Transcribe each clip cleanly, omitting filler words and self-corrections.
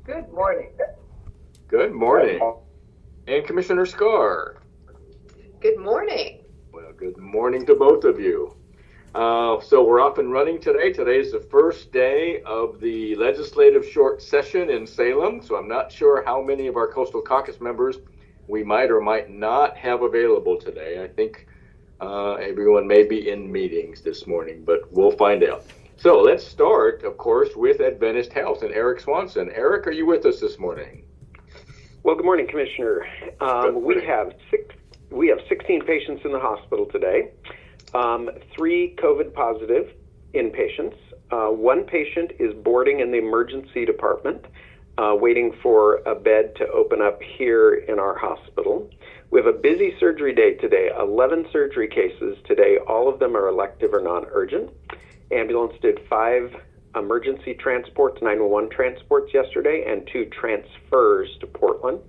Good morning. Good morning. And Commissioner Scar. Good morning. Well, good morning to both of you. So we're off and running today. Today is the first day of the legislative short session in Salem. So I'm not sure how many of our Coastal Caucus members we might or might not have available today. I think everyone may be in meetings this morning, but we'll find out. So let's start, of course, with Adventist Health and Eric Swanson. Eric, are you with us this morning? Well, good morning, Commissioner. We have 16 patients in the hospital today. 3 COVID positive inpatients. 1 patient is boarding in the emergency department, waiting for a bed to open up here in our hospital. We have a busy surgery day today, 11 surgery cases today. All of them are elective or non-urgent. Ambulance did 5 emergency transports, 911 transports yesterday, and 2 transfers to Portland.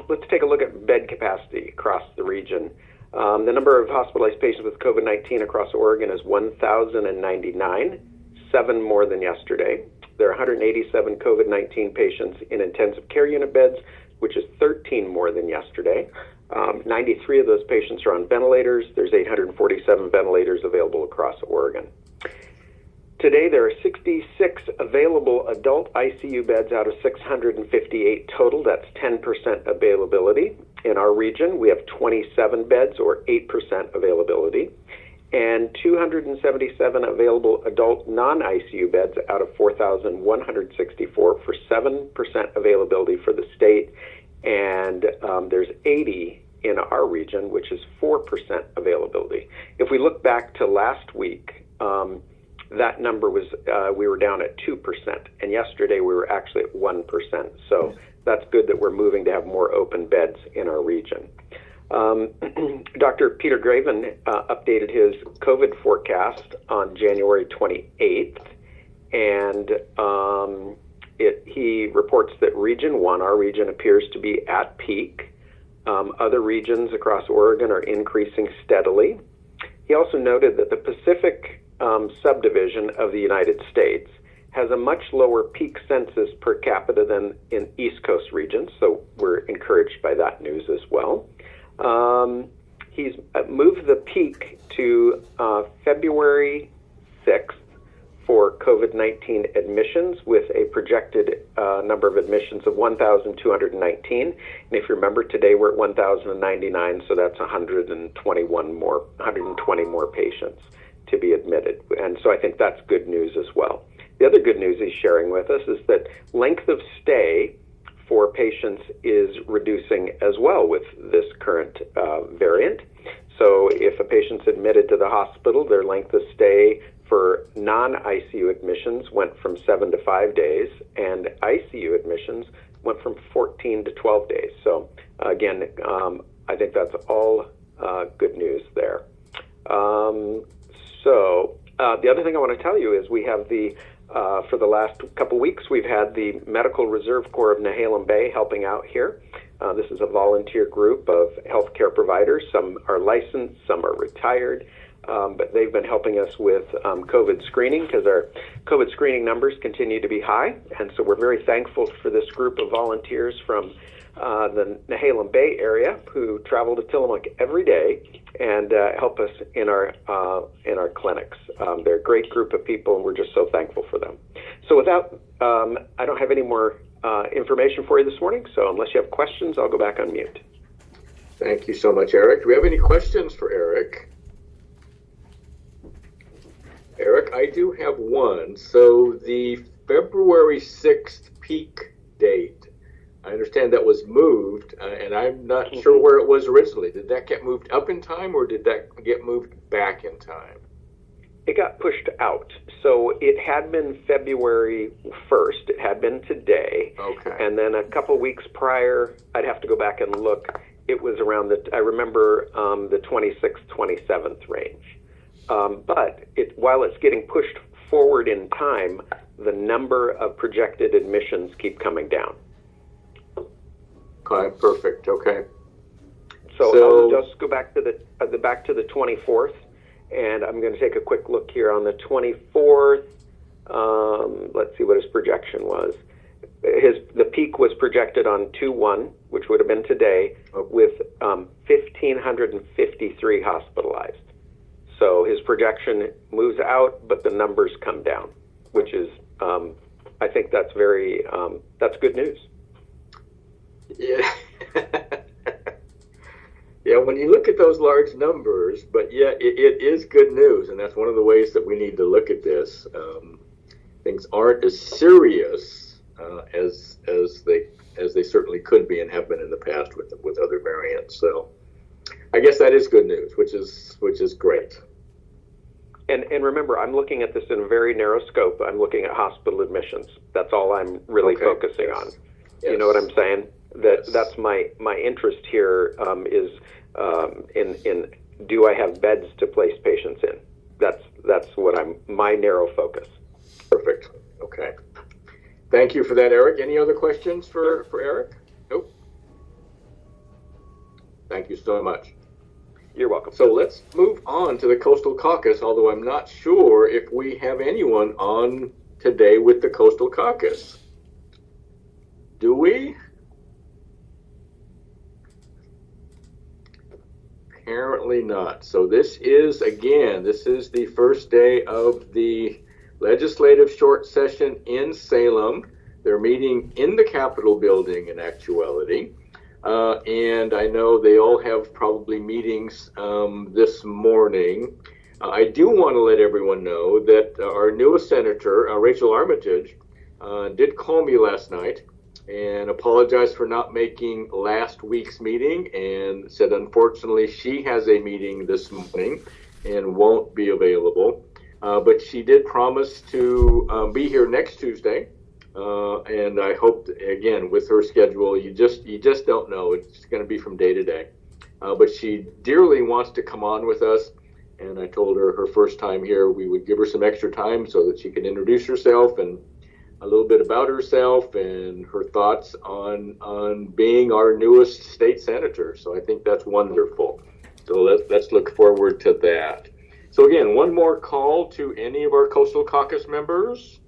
Let's take a look at bed capacity across the region. The number of hospitalized patients with COVID-19 across Oregon is 1,099, 7 more than yesterday. There are 187 COVID-19 patients in intensive care unit beds, which is 13 more than yesterday. 93 of those patients are on ventilators. There's 847 ventilators available across Oregon. Today, there are 66 available adult ICU beds out of 658 total. That's 10% availability. In our region, we have 27 beds, or 8% availability, and 277 available adult non-ICU beds out of 4,164 for 7% availability for the state. And there's 80 in our region, which is 4% availability. If we look back to last week, that number was, we were down at 2%, and yesterday we were actually at 1%. So that's good that we're moving to have more open beds in our region. Dr. Peter Graven updated his COVID forecast on January 28th, and he reports that Region 1, our region, appears to be at peak. Other regions across Oregon are increasing steadily. He also noted that the Pacific subdivision of the United States has a much lower peak census per capita than in East Coast regions, so we're encouraged by that news as well. He's moved the peak to February 6th for COVID-19 admissions, with a projected number of admissions of 1,219. And if you remember, today we're at 1,099, so that's 120 more patients to be admitted. And so I think that's good news as well. The other good news he's sharing with us is that length of stay for patients is reducing as well with this current variant. So if a patient's admitted to the hospital, their length of stay for non-ICU admissions went from 7 to 5 days, and ICU admissions went from 14 to 12 days. So again, I think that's all good news there. The other thing I want to tell you is we have for the last couple weeks, we've had the Medical Reserve Corps of Nehalem Bay helping out here. This is a volunteer group of healthcare providers. Some are licensed, some are retired, but they've been helping us with COVID screening because our COVID screening numbers continue to be high. And so we're very thankful for this group of volunteers from the Nehalem Bay area who travel to Tillamook every day and help us in our clinics. They're a great group of people, and we're just so thankful for them. So without, I don't have any more information for you this morning, so unless you have questions, I'll go back on mute. Thank you so much, Eric. Do we have any questions for Eric? Eric, I do have one. So the February 6th peak date, I understand that was moved, and I'm not sure where it was originally. Did that get moved up in time, or did that get moved back in time? It got pushed out. So it had been February 1st. It had been today. Okay. And then a couple weeks prior, I'd have to go back and look, it was around I remember the 26th, 27th range. But while it's getting pushed forward in time, the number of projected admissions keep coming down. Okay, perfect. Okay. So I'll just go back to the 24th, and I'm going to take a quick look here on the 24th. Let's see what his projection was. The peak was projected on 2/1, which would have been today, with 1,553 hospitalized. So his projection moves out, but the numbers come down, which is, I think that's that's good news. Yeah. Yeah, when you look at those large numbers, but yeah, it is good news, and that's one of the ways that we need to look at this. Things aren't as serious as they certainly could be and have been in the past with other variants. So I guess that is good news, which is great. And remember, I'm looking at this in a very narrow scope. I'm looking at hospital admissions. That's all I'm really focusing on. Yes. You know what I'm saying? That's my interest here is in do I have beds to place patients in? That's what my narrow focus. Perfect. Okay. Thank you for that, Eric. Any other questions for Eric? Nope. Thank you so much. You're welcome. So let's move on to the Coastal Caucus, although I'm not sure if we have anyone on today with the Coastal Caucus. Do we? Apparently not. So this is the first day of the legislative short session in Salem. They're meeting in the Capitol building in actuality. And I know they all have probably meetings this morning. I do want to let everyone know that our newest senator, Rachel Armitage, did call me last night and apologized for not making last week's meeting and said unfortunately she has a meeting this morning and won't be available. But she did promise to be here next Tuesday. And I hope, again, with her schedule, you just don't know. It's going to be from day to day. But she dearly wants to come on with us. And I told her first time here, we would give her some extra time so that she can introduce herself and a little bit about herself and her thoughts on being our newest state senator. So I think that's wonderful. So let's look forward to that. So again, one more call to any of our Coastal Caucus members.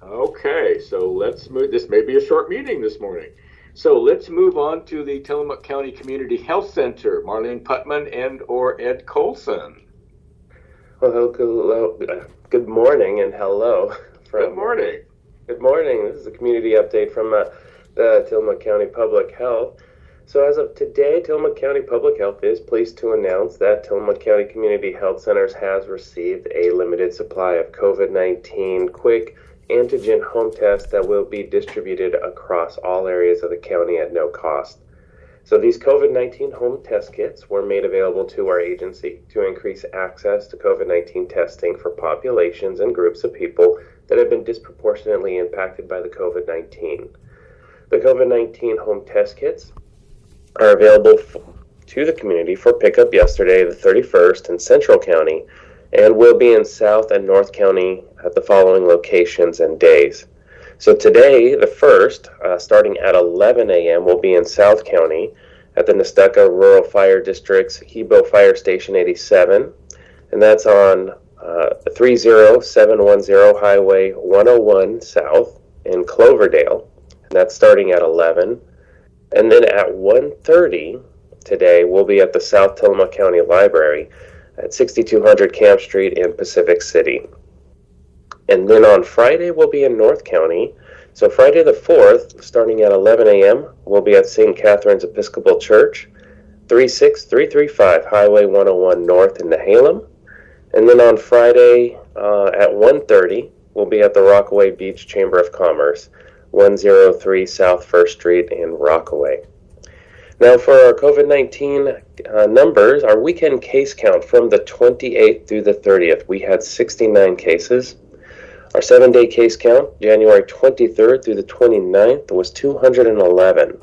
Okay, so let's move. This may be a short meeting this morning. So let's move on to the Tillamook County Community Health Center. Marlene Putman and or Ed Colson. Well, hello. Good morning and hello. Good morning. Good morning. This is a community update from the Tillamook County Public Health. So as of today, Tillamook County Public Health is pleased to announce that Tillamook County Community Health Centers has received a limited supply of COVID-19 quick antigen home tests that will be distributed across all areas of the county at no cost. So these COVID-19 home test kits were made available to our agency to increase access to COVID-19 testing for populations and groups of people that have been disproportionately impacted by the COVID-19. The COVID-19 home test kits are available to the community for pickup yesterday, the 31st, in Central County, and will be in South and North County at the following locations and days. So today, the 1st, starting at 11 a.m., will be in South County at the Nestucca Rural Fire District's Hebo Fire Station 87, and that's on 30710 Highway 101 South in Cloverdale, and that's starting at 11. And then at 1:30 today, we'll be at the South Tillamook County Library at 6200 Camp Street in Pacific City. And then on Friday, we'll be in North County. So Friday the 4th, starting at 11 a.m., we'll be at St. Catherine's Episcopal Church, 36335 Highway 101 North in Nehalem. And then on Friday at 1:30, we'll be at the Rockaway Beach Chamber of Commerce, 103 South 1st Street in Rockaway. Now for our COVID-19 numbers, our weekend case count from the 28th through the 30th, we had 69 cases. Our 7-day case count, January 23rd through the 29th, was 211.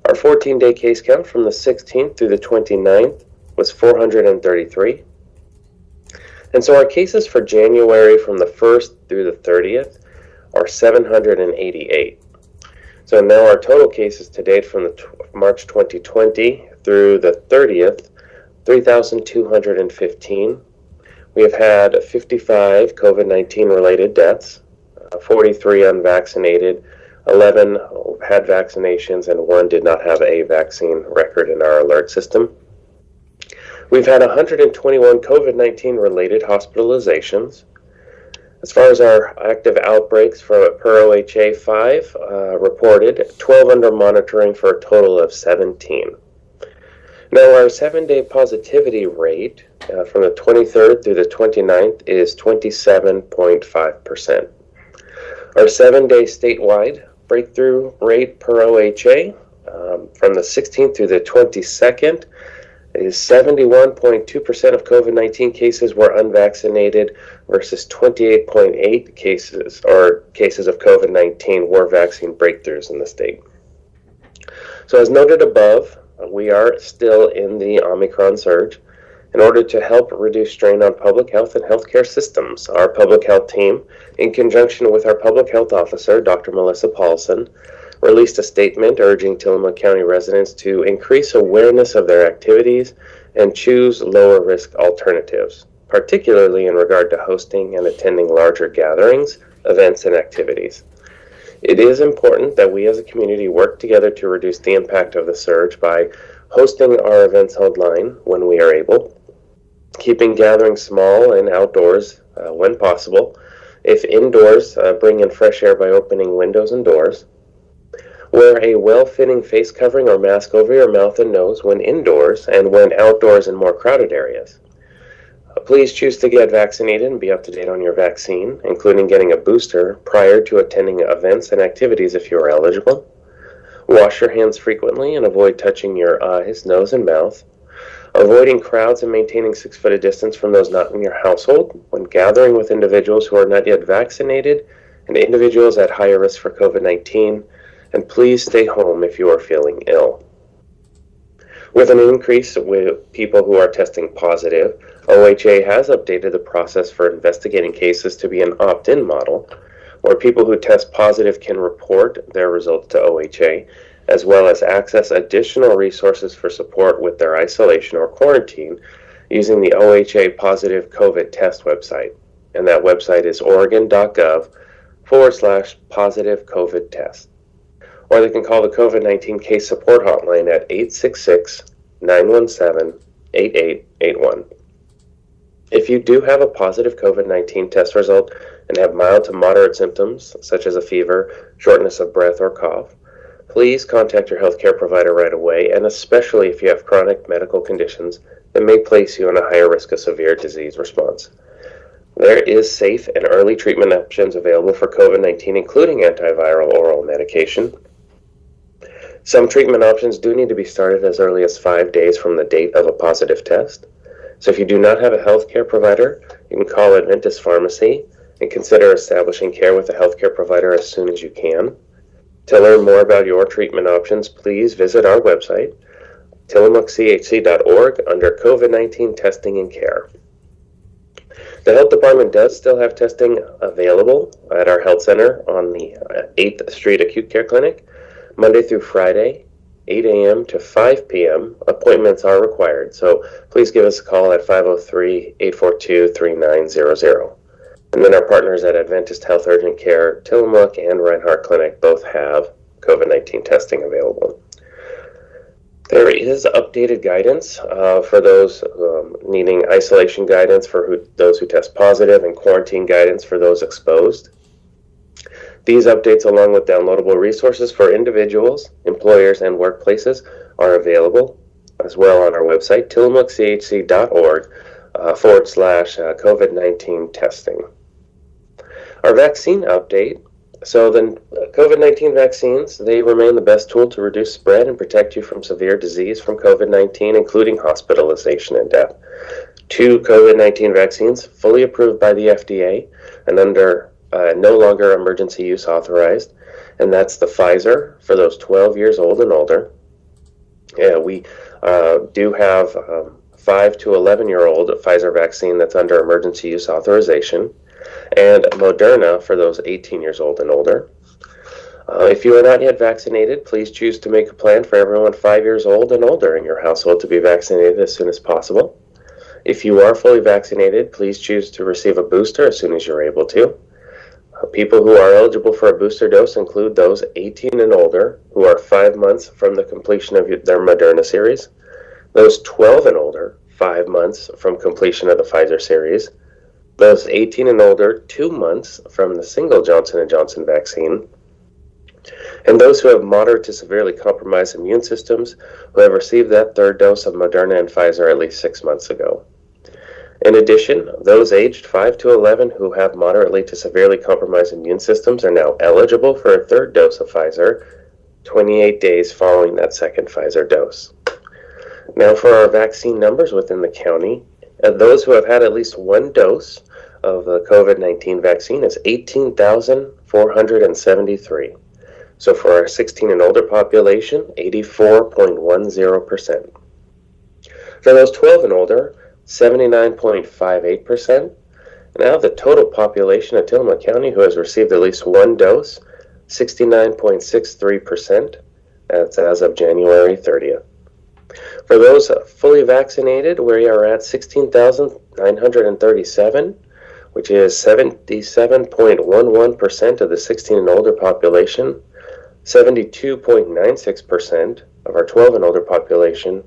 Our 14-day case count from the 16th through the 29th was 433. And so our cases for January from the 1st through the 30th are 788. So now our total cases to date from the March 2020 through the 30th, 3,215. We have had 55 COVID-19 related deaths, 43 unvaccinated, 11 had vaccinations, and 1 did not have a vaccine record in our alert system. We've had 121 COVID-19 related hospitalizations. As far as our active outbreaks per OHA, 5 reported, 12 under monitoring for a total of 17. Now, our 7-day positivity rate from the 23rd through the 29th is 27.5%. Our 7-day statewide breakthrough rate per OHA from the 16th through the 22nd is 71.2% of COVID-19 cases were unvaccinated versus 28.8 cases of COVID-19 were vaccine breakthroughs in the state. So as noted above, we are still in the Omicron surge. In order to help reduce strain on public health and healthcare systems, our public health team, in conjunction with our public health officer, Dr. Melissa Paulson, released a statement urging Tillamook County residents to increase awareness of their activities and choose lower risk alternatives, particularly in regard to hosting and attending larger gatherings, events, and activities. It is important that we as a community work together to reduce the impact of the surge by hosting our events online when we are able, keeping gatherings small and outdoors when possible. If indoors, bring in fresh air by opening windows and doors. Wear a well-fitting face covering or mask over your mouth and nose when indoors and when outdoors in more crowded areas. Please choose to get vaccinated and be up to date on your vaccine, including getting a booster prior to attending events and activities if you are eligible. Wash your hands frequently and avoid touching your eyes, nose, and mouth. Avoiding crowds and maintaining 6 foot distance from those not in your household when gathering with individuals who are not yet vaccinated and individuals at higher risk for COVID-19. And please stay home if you are feeling ill. With an increase with people who are testing positive, OHA has updated the process for investigating cases to be an opt-in model, where people who test positive can report their results to OHA, as well as access additional resources for support with their isolation or quarantine using the OHA Positive COVID Test website. And that website is oregon.gov/positive COVID test. Or they can call the COVID-19 case support hotline at 866-917-8881. If you do have a positive COVID-19 test result and have mild to moderate symptoms, such as a fever, shortness of breath, or cough, please contact your healthcare provider right away, and especially if you have chronic medical conditions that may place you in a higher risk of severe disease response. There is safe and early treatment options available for COVID-19, including antiviral oral medication. Some treatment options do need to be started as early as 5 days from the date of a positive test. So if you do not have a healthcare provider, you can call Adventist Pharmacy and consider establishing care with a healthcare provider as soon as you can. To learn more about your treatment options, please visit our website, tillamookchc.org, under COVID-19 Testing and Care. The health department does still have testing available at our health center on the 8th Street Acute Care Clinic, Monday through Friday, 8 a.m. to 5 p.m. Appointments are required, so please give us a call at 503-842-3900. And then our partners at Adventist Health Urgent Care, Tillamook, and Reinhardt Clinic both have COVID-19 testing available. There is updated guidance for those needing isolation guidance for those who test positive and quarantine guidance for those exposed. These updates, along with downloadable resources for individuals, employers, and workplaces, are available as well on our website, tillamookchc.org/COVID-19 testing. Our vaccine update. So the COVID-19 vaccines, they remain the best tool to reduce spread and protect you from severe disease from COVID-19, including hospitalization and death. 2 COVID-19 vaccines fully approved by the FDA and under no longer emergency use authorized, and that's the Pfizer for those 12 years old and older. Yeah, we do have 5 to 11-year-old Pfizer vaccine that's under emergency use authorization, and Moderna for those 18 years old and older. If you are not yet vaccinated, please choose to make a plan for everyone 5 years old and older in your household to be vaccinated as soon as possible. If you are fully vaccinated, please choose to receive a booster as soon as you're able to. People who are eligible for a booster dose include those 18 and older who are 5 months from the completion of their Moderna series, those 12 and older, 5 months from completion of the Pfizer series, those 18 and older, 2 months from the single Johnson & Johnson vaccine, and those who have moderate to severely compromised immune systems who have received that third dose of Moderna and Pfizer at least 6 months ago. In addition, those aged 5 to 11 who have moderately to severely compromised immune systems are now eligible for a third dose of Pfizer 28 days following that second Pfizer dose. Now for our vaccine numbers within the county, those who have had at least one dose of the COVID-19 vaccine is 18,473. So for our 16 and older population, 84.10%. For those 12 and older, 79.58%. Now the total population of Tillamook County who has received at least one dose, 69.63%. That's as of January 30th. For those fully vaccinated, we are at 16,937, which is 77.11% of the 16 and older population, 72.96% of our 12 and older population,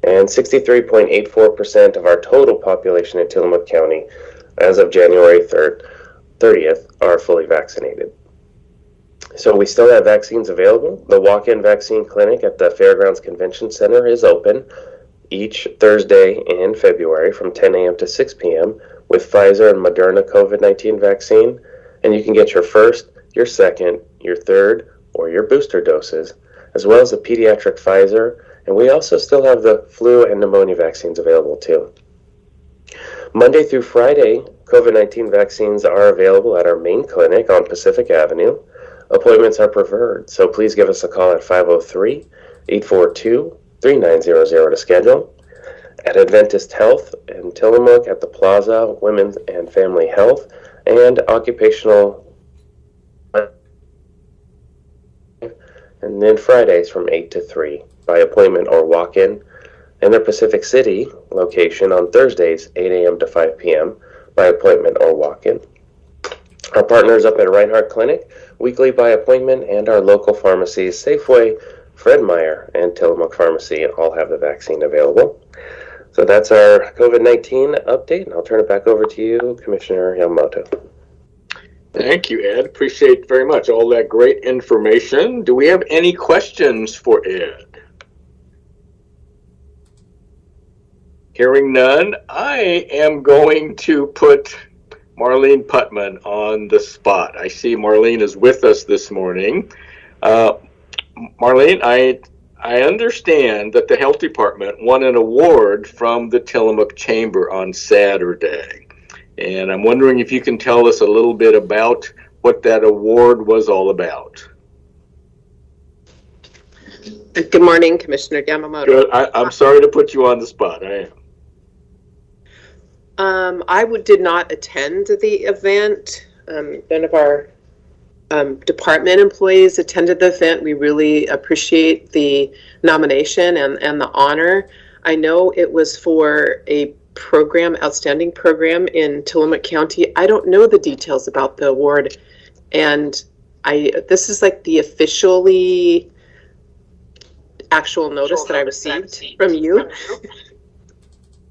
and 63.84% of our total population in Tillamook County as of January 30th are fully vaccinated. So we still have vaccines available. The walk-in vaccine clinic at the Fairgrounds Convention Center is open each Thursday in February from 10 a.m. to 6 p.m. with Pfizer and Moderna COVID-19 vaccine, and you can get your first, your second, your third, or your booster doses, as well as the pediatric Pfizer, and we also still have the flu and pneumonia vaccines available too. Monday through Friday, COVID-19 vaccines are available at our main clinic on Pacific Avenue. Appointments are preferred, so please give us a call at 503-842-3900 to schedule. At Adventist Health in Tillamook at the Plaza, Women's and Family Health, and Occupational, and then Fridays from 8 to 3 by appointment or walk-in, and the Pacific City location on Thursdays 8 a.m. to 5 p.m. by appointment or walk-in. Our partners up at Reinhardt Clinic, weekly by appointment, and our local pharmacies, Safeway, Fred Meyer, and Tillamook Pharmacy all have the vaccine available. So that's our COVID-19 update, and I'll turn it back over to you, Commissioner Yamamoto. Thank you, Ed. Appreciate very much all that great information. Do we have any questions for Ed? Hearing none, I am going to put Marlene Putman on the spot. I see Marlene is with us this morning. Marlene, I understand that the Health Department won an award from the Tillamook Chamber on Saturday. And I'm wondering if you can tell us a little bit about what that award was all about. Good morning, Commissioner Yamamoto. Good. I'm sorry to put you on the spot. I am. I did not attend the event. None of our department employees attended the event. We really appreciate the nomination and the honor. I know it was for a program, outstanding program in Tillamook County. I don't know the details about the award, and this is like the actual notice that I received from you.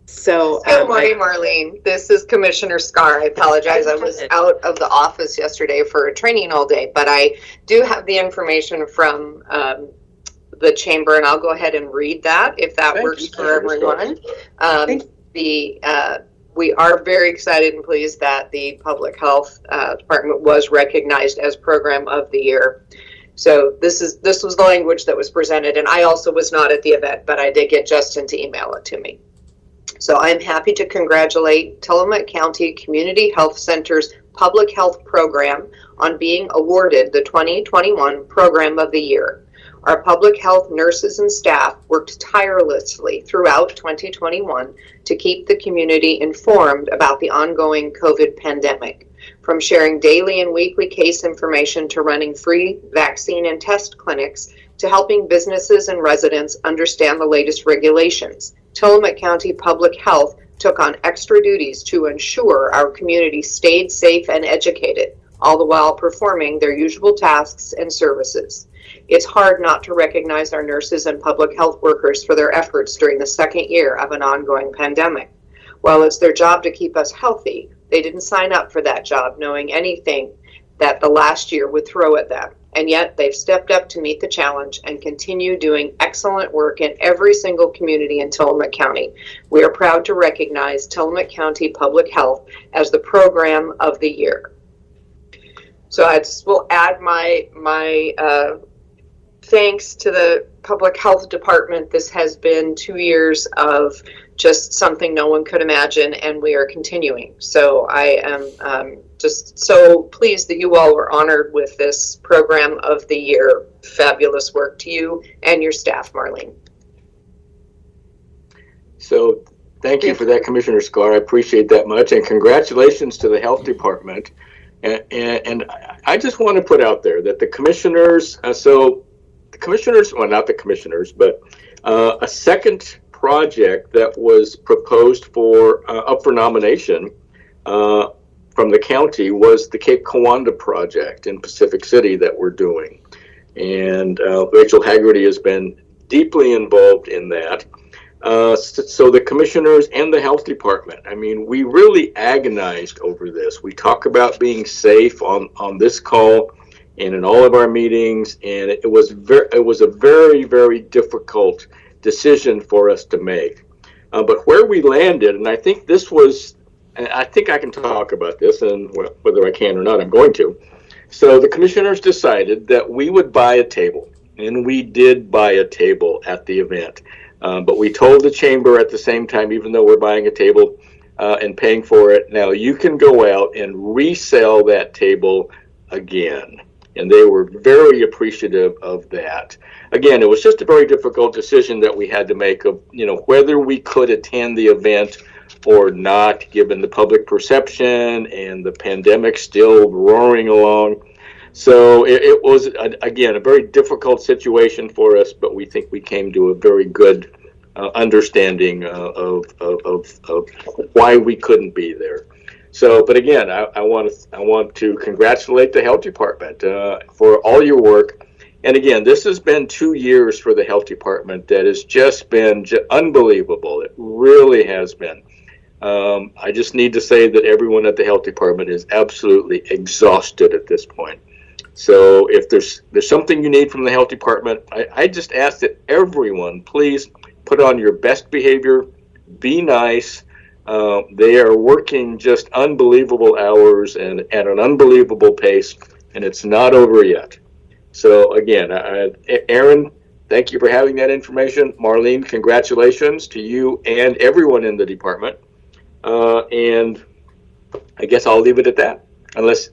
So, good morning, Marlene. This is Commissioner Scar. I apologize. I was out of the office yesterday for a training all day, but I do have the information from the chamber, and I'll go ahead and read that if that works for everyone. We are very excited and pleased that the Public Health Department was recognized as Program of the Year. So this was the language that was presented, and I also was not at the event, but I did get Justin to email it to me. So I'm happy to congratulate Tillamook County Community Health Center's Public Health Program on being awarded the 2021 Program of the Year. Our public health nurses and staff worked tirelessly throughout 2021 to keep the community informed about the ongoing COVID pandemic. From sharing daily and weekly case information to running free vaccine and test clinics to helping businesses and residents understand the latest regulations, Tillamook County Public Health took on extra duties to ensure our community stayed safe and educated, all the while performing their usual tasks and services. It's hard not to recognize our nurses and public health workers for their efforts during the second year of an ongoing pandemic. While it's their job to keep us healthy, they didn't sign up for that job knowing anything that the last year would throw at them. And yet they've stepped up to meet the challenge and continue doing excellent work in every single community in Tillamook County. We are proud to recognize Tillamook County Public Health as the Program of the Year. So I just will add my thanks to the Public Health Department. This has been 2 years of just something no one could imagine, and we are continuing. So I am just so pleased that you all were honored with this Program of the Year. Fabulous work to you and your staff, Marlene. So thank you for that, Commissioner Sklar. I appreciate that much, and congratulations to the Health Department. And I just want to put out there that the commissioners, well, not the commissioners, but a second project that was proposed for up for nomination from the county was the Cape Kiwanda project in Pacific City that we're doing. And Rachel Haggerty has been deeply involved in that. So the commissioners and the health department, I mean, we really agonized over this. We talk about being safe on this call and in all of our meetings, and it was a very, very difficult decision for us to make. But where we landed, and I think this was, I think I can talk about this, and whether I can or not, I'm going to. So the commissioners decided that we would buy a table, and we did buy a table at the event. But we told the chamber at the same time, even though we're buying a table and paying for it, now you can go out and resell that table again. And they were very appreciative of that. Again, it was just a very difficult decision that we had to make of, whether we could attend the event or not, given the public perception and the pandemic still roaring along. So it was, again, a very difficult situation for us, but we think we came to a very good understanding of why we couldn't be there. So, but again, I want to congratulate the health department for all your work. And again, this has been 2 years for the health department that has just been unbelievable. It really has been. I just need to say that everyone at the health department is absolutely exhausted at this point. So if there's something you need from the health department, I just ask that everyone please put on your best behavior, be nice. They are working just unbelievable hours and at an unbelievable pace, and it's not over yet. So again, Aaron, thank you for having that information. Marlene, congratulations to you and everyone in the department. And I guess I'll leave it at that, unless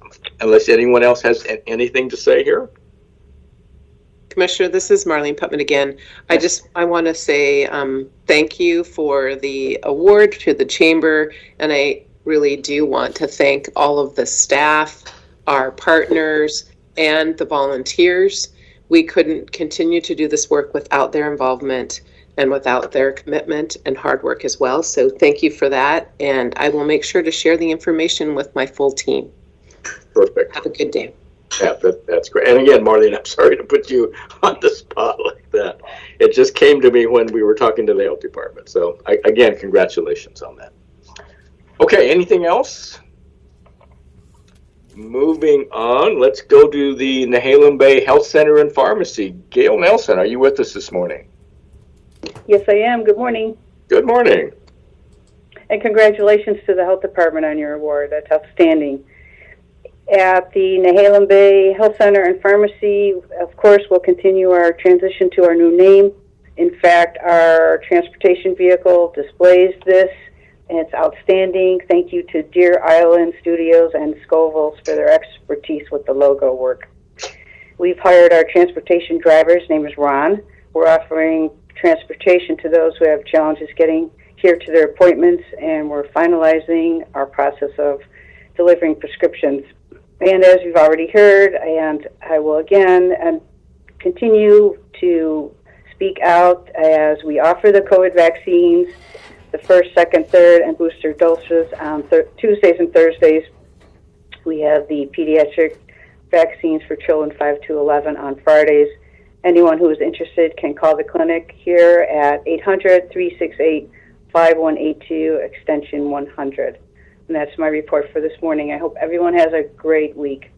anyone else has anything to say here. Commissioner, this is Marlene Putman again. I want to say thank you for the award to the chamber, and I really do want to thank all of the staff, our partners, and the volunteers. We couldn't continue to do this work without their involvement and without their commitment and hard work as well. So thank you for that, and I will make sure to share the information with my full team. Perfect. Have a good day. Yeah, that's great. And again, Marlene, I'm sorry to put you on the spot like that. It just came to me when we were talking to the health department. So again, congratulations on that. Okay, anything else? Moving on, let's go to the Nehalem Bay Health Center and Pharmacy. Gail Nelson, are you with us this morning? Yes, I am. Good morning. Good morning. And congratulations to the Health Department on your award. That's outstanding. At the Nehalem Bay Health Center and Pharmacy, of course, we'll continue our transition to our new name. In fact, our transportation vehicle displays this, and it's outstanding. Thank you to Deer Island Studios and Scoville's for their expertise with the logo work. We've hired our transportation driver. His name is Ron. We're offering transportation to those who have challenges getting here to their appointments, and we're finalizing our process of delivering prescriptions. And as you've already heard, and I will again and continue to speak out as we offer the COVID vaccines. the first, second, third, and booster doses on Tuesdays and Thursdays. We have the pediatric vaccines for children 5 to 11 on Fridays. Anyone who is interested can call the clinic here at 800-368-5182, extension 100. And that's my report for this morning. I hope everyone has a great week.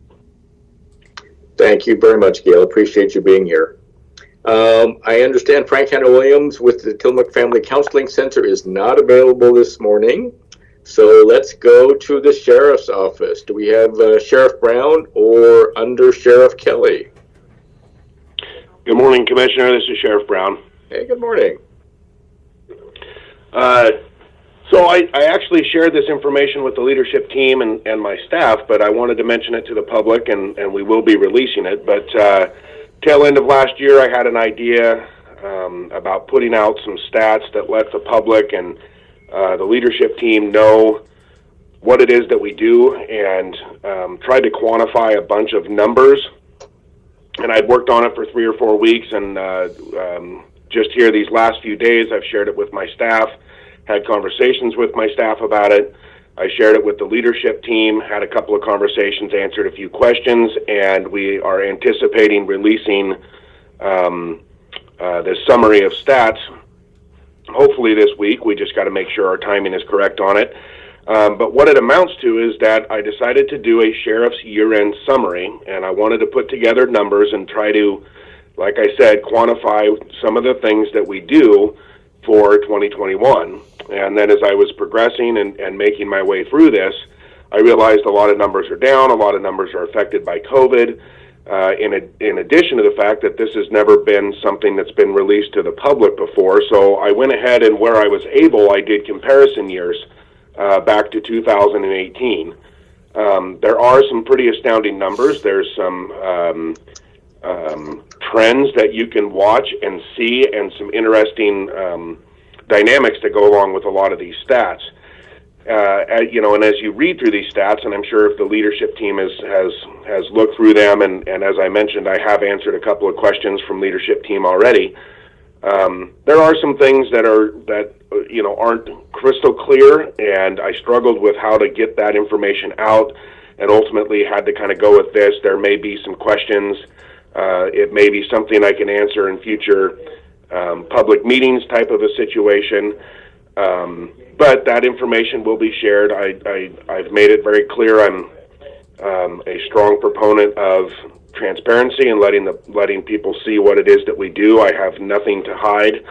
Thank you very much, Gail. Appreciate you being here. I understand Frank Hannah Williams with the Tillamook Family Counseling Center is not available this morning. So let's go to the Sheriff's Office. Do we have Sheriff Brown or Under Sheriff Kelly? Good morning, Commissioner. This is Sheriff Brown. Hey, good morning. So I actually shared this information with the leadership team and my staff, but I wanted to mention it to the public, and we will be releasing it. But tail end of last year, I had an idea about putting out some stats that let the public and the leadership team know what it is that we do, and tried to quantify a bunch of numbers. And I'd worked on it for 3 or 4 weeks, and just here these last few days, I've shared it with my staff, had conversations with my staff about it. I shared it with the leadership team, had a couple of conversations, answered a few questions, and we are anticipating releasing this summary of stats hopefully this week. We just got to make sure our timing is correct on it. But what it amounts to is that I decided to do a sheriff's year-end summary, and I wanted to put together numbers and try to, like I said, quantify some of the things that we do for 2021. And then as I was progressing and making my way through this, I realized a lot of numbers are down, a lot of numbers are affected by COVID, in addition to the fact that this has never been something that's been released to the public before. So I went ahead and where I was able, I did comparison years back to 2018. There are some pretty astounding numbers. There's some trends that you can watch and see, and some interesting dynamics that go along with a lot of these stats. And as you read through these stats, and I'm sure if the leadership team has looked through them, and as I mentioned, I have answered a couple of questions from leadership team already. There are some things that aren't crystal clear, and I struggled with how to get that information out, and ultimately had to kind of go with this. There may be some questions. It may be something I can answer in future public meetings type of a situation. But that information will be shared. I've made it very clear I'm a strong proponent of transparency and letting people see what it is that we do. I have nothing to hide,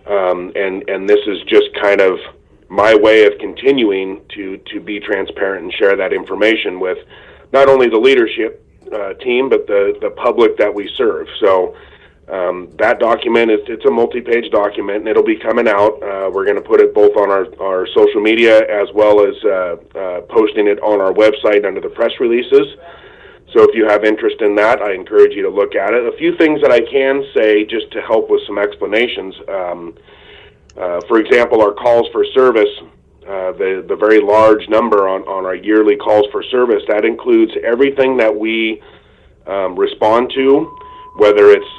and this is just kind of my way of continuing to be transparent and share that information with not only the leadership team, but the public that we serve. So that document, it's a multi-page document, and it'll be coming out. We're going to put it both on our social media as well as posting it on our website under the press releases. So if you have interest in that, I encourage you to look at it. A few things that I can say just to help with some explanations. For example, our calls for service, the very large number on our yearly calls for service, that includes everything that we respond to, whether it's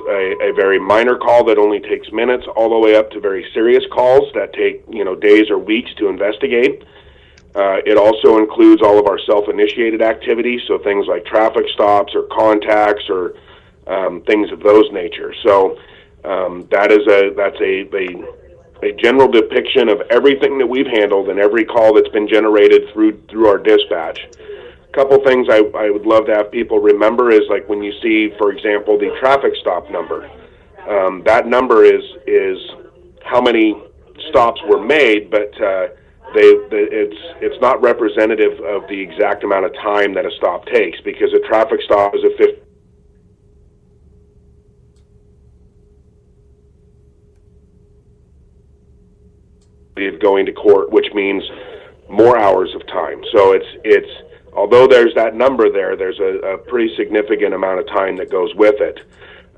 a very minor call that only takes minutes all the way up to very serious calls that take days or weeks to investigate. It also includes all of our self-initiated activities, so things like traffic stops or contacts or things of those nature. So that's a general depiction of everything that we've handled and every call that's been generated through our dispatch. A couple things I would love to have people remember is, like, when you see, for example, the traffic stop number. That number is how many stops were made, but it's not representative of the exact amount of time that a stop takes, because a traffic stop is a 50 of going to court, which means more hours of time. So it's although there's that number there's a pretty significant amount of time that goes with it.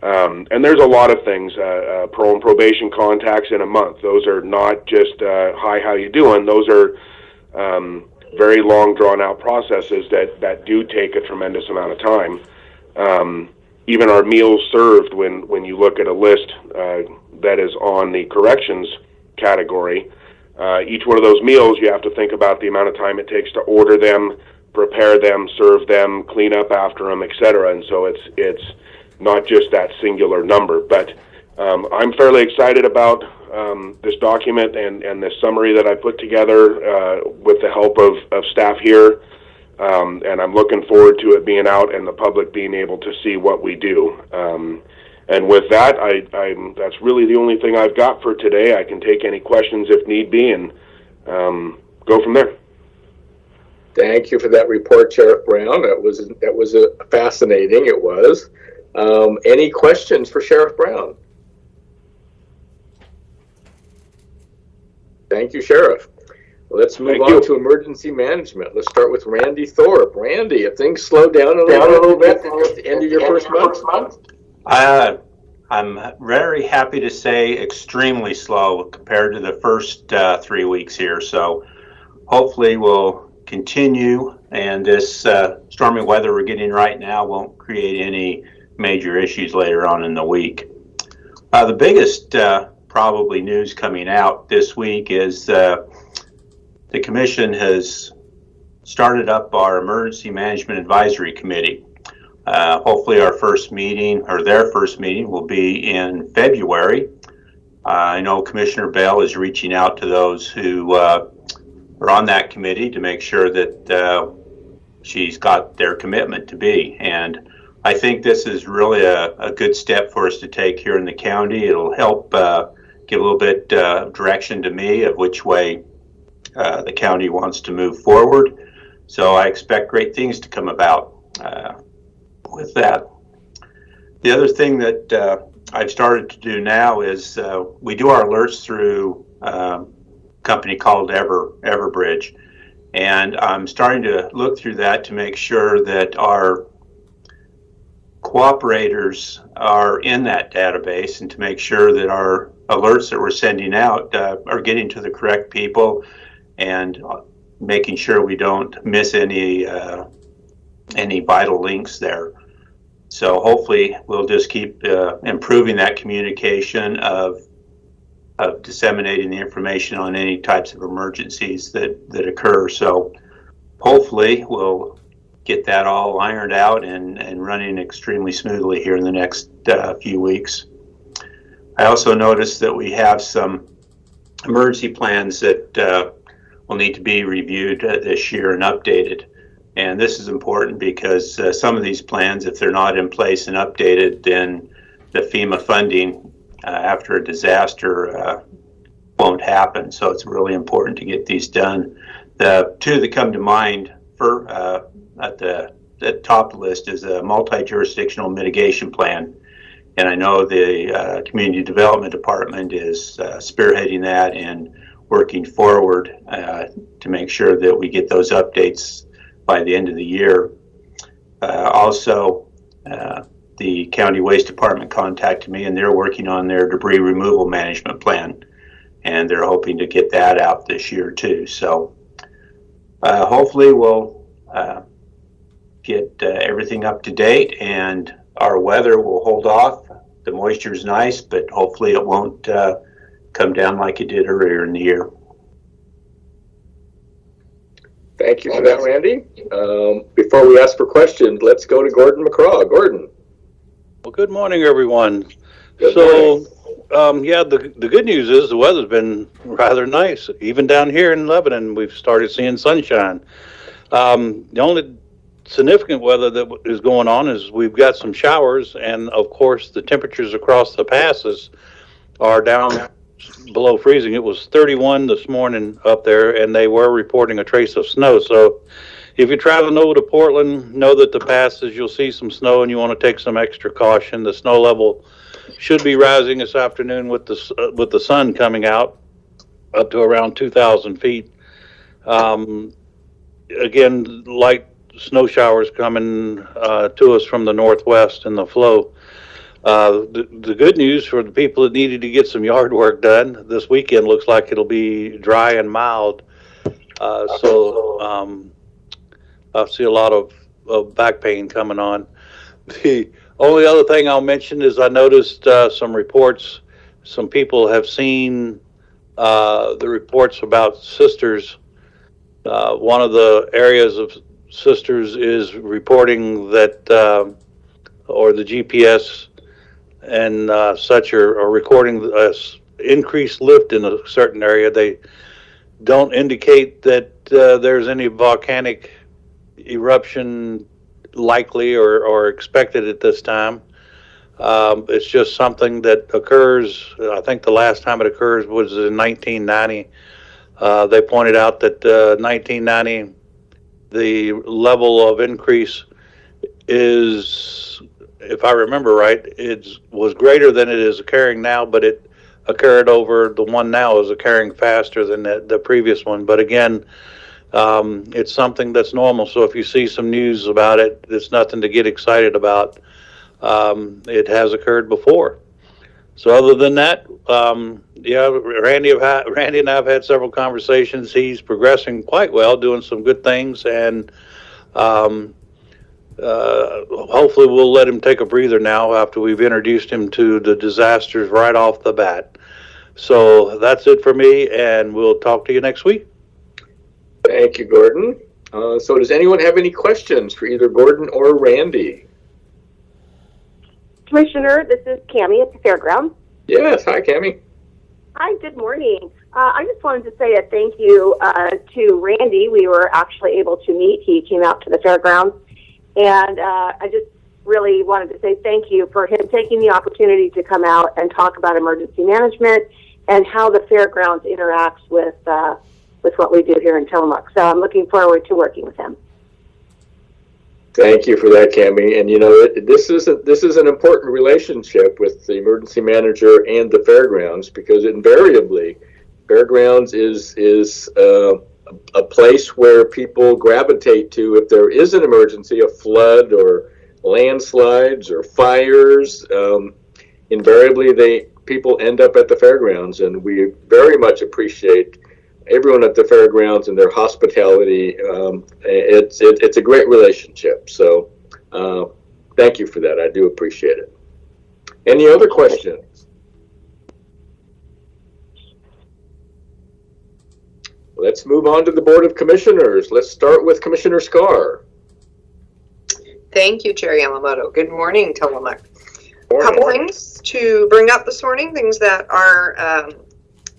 And there's a lot of things, parole and probation contacts in a month. Those are not just, hi, how you doing? Those are very long, drawn-out processes that do take a tremendous amount of time. Even our meals served, when you look at a list that is on the corrections category, Each one of those meals, you have to think about the amount of time it takes to order them, prepare them, serve them, clean up after them, etc. And so it's not just that singular number. But I'm fairly excited about this document and this summary that I put together with the help of staff here. And I'm looking forward to it being out and the public being able to see what we do. And with that, that's really the only thing I've got for today. I can take any questions if need be and go from there. Thank you for that report, Sheriff Brown. That was fascinating. It was. Any questions for Sheriff Brown? Thank you, Sheriff. Let's move on to emergency management. Let's start with Randy Thorpe. Randy, if things slow down a little bit at the end of your first month? I'm very happy to say extremely slow compared to the first 3 weeks here. So hopefully we'll continue, and this stormy weather we're getting right now won't create any major issues later on in the week. The biggest probably news coming out this week is the Commission has started up our Emergency Management Advisory Committee. Hopefully our first meeting, or their first meeting, will be in February. I know Commissioner Bell is reaching out to those who are on that committee to make sure that she's got their commitment to be. And I think this is really a good step for us to take here in the county. It'll help give a little bit direction to me of which way the county wants to move forward. So I expect great things to come about with that. The other thing that I've started to do now is we do our alerts through a company called Everbridge. And I'm starting to look through that to make sure that our cooperators are in that database and to make sure that our alerts that we're sending out are getting to the correct people and making sure we don't miss any vital links there. So hopefully we'll just keep improving that communication of disseminating the information on any types of emergencies that occur. So hopefully we'll get that all ironed out and running extremely smoothly here in the next few weeks. I also noticed that we have some emergency plans that will need to be reviewed this year and updated. And this is important because some of these plans, if they're not in place and updated, then the FEMA funding after a disaster won't happen. So it's really important to get these done. The two that come to mind for at the top of the list is a multi-jurisdictional mitigation plan. And I know the Community Development Department is spearheading that and working forward to make sure that we get those updates by the end of the year. Also, the County Waste Department contacted me and they're working on their debris removal management plan. And they're hoping to get that out this year too. So hopefully we'll get everything up to date and our weather will hold off. The moisture is nice, but hopefully it won't come down like it did earlier in the year. Thank you for that, Randy. Before we ask for questions, let's go to Gordon McCraw. Gordon. Well, good morning, everyone. Good morning. Yeah, the good news is the weather's been rather nice. Even down here in Lebanon, we've started seeing sunshine. The only significant weather that is going on is we've got some showers, and of course the temperatures across the passes are down below freezing. It was 31 this morning up there, and they were reporting a trace of snow. So if you're traveling over to Portland, know that the passes, you'll see some snow, and you want to take some extra caution. The snow level should be rising this afternoon with the sun coming out up to around 2,000 feet. Again, light snow showers coming to us from the northwest in the flow. The good news for the people that needed to get some yard work done this weekend looks like it'll be dry and mild. So I see a lot of back pain coming on. The only other thing I'll mention is I noticed some reports. Some people have seen the reports about Sisters. One of the areas of Sisters is reporting that, or the GPS and such are recording increased lift in a certain area. They don't indicate that there's any volcanic eruption likely or expected at this time. It's just something that occurs. I think the last time it occurs was in 1990. They pointed out that 1990, the level of increase is, if I remember right, it was greater than it is occurring now, but it occurred over the one now is occurring faster than the previous one. But again, it's something that's normal. So if you see some news about it, it's nothing to get excited about. It has occurred before. So other than that, Randy and I have had several conversations. He's progressing quite well, doing some good things, and hopefully we'll let him take a breather now after we've introduced him to the disasters right off the bat. So that's it for me, and we'll talk to you next week. Thank you, Gordon. So does anyone have any questions for either Gordon or Randy? Commissioner, this is Cammie at the fairground. Yes, hi, Cammie. Hi, good morning. I just wanted to say a thank you to Randy. We were actually able to meet. He came out to the fairgrounds, and I just really wanted to say thank you for him taking the opportunity to come out and talk about emergency management and how the fairgrounds interacts with what we do here in Tillamook. So I'm looking forward to working with him. Thank you for that, Cammie. And this is an important relationship with the emergency manager and the fairgrounds, because invariably, fairgrounds is a place where people gravitate to if there is an emergency, a flood or landslides or fires. Invariably, people end up at the fairgrounds, and we very much appreciate everyone at the fairgrounds and their hospitality. It's a great relationship. So thank you for that. I do appreciate it. Any other questions? Let's move on to the Board of Commissioners. Let's start with Commissioner Scar. Thank you, Chair Yamamoto. Good morning, Tillamook. Morning. Couple things to bring up this morning, things that are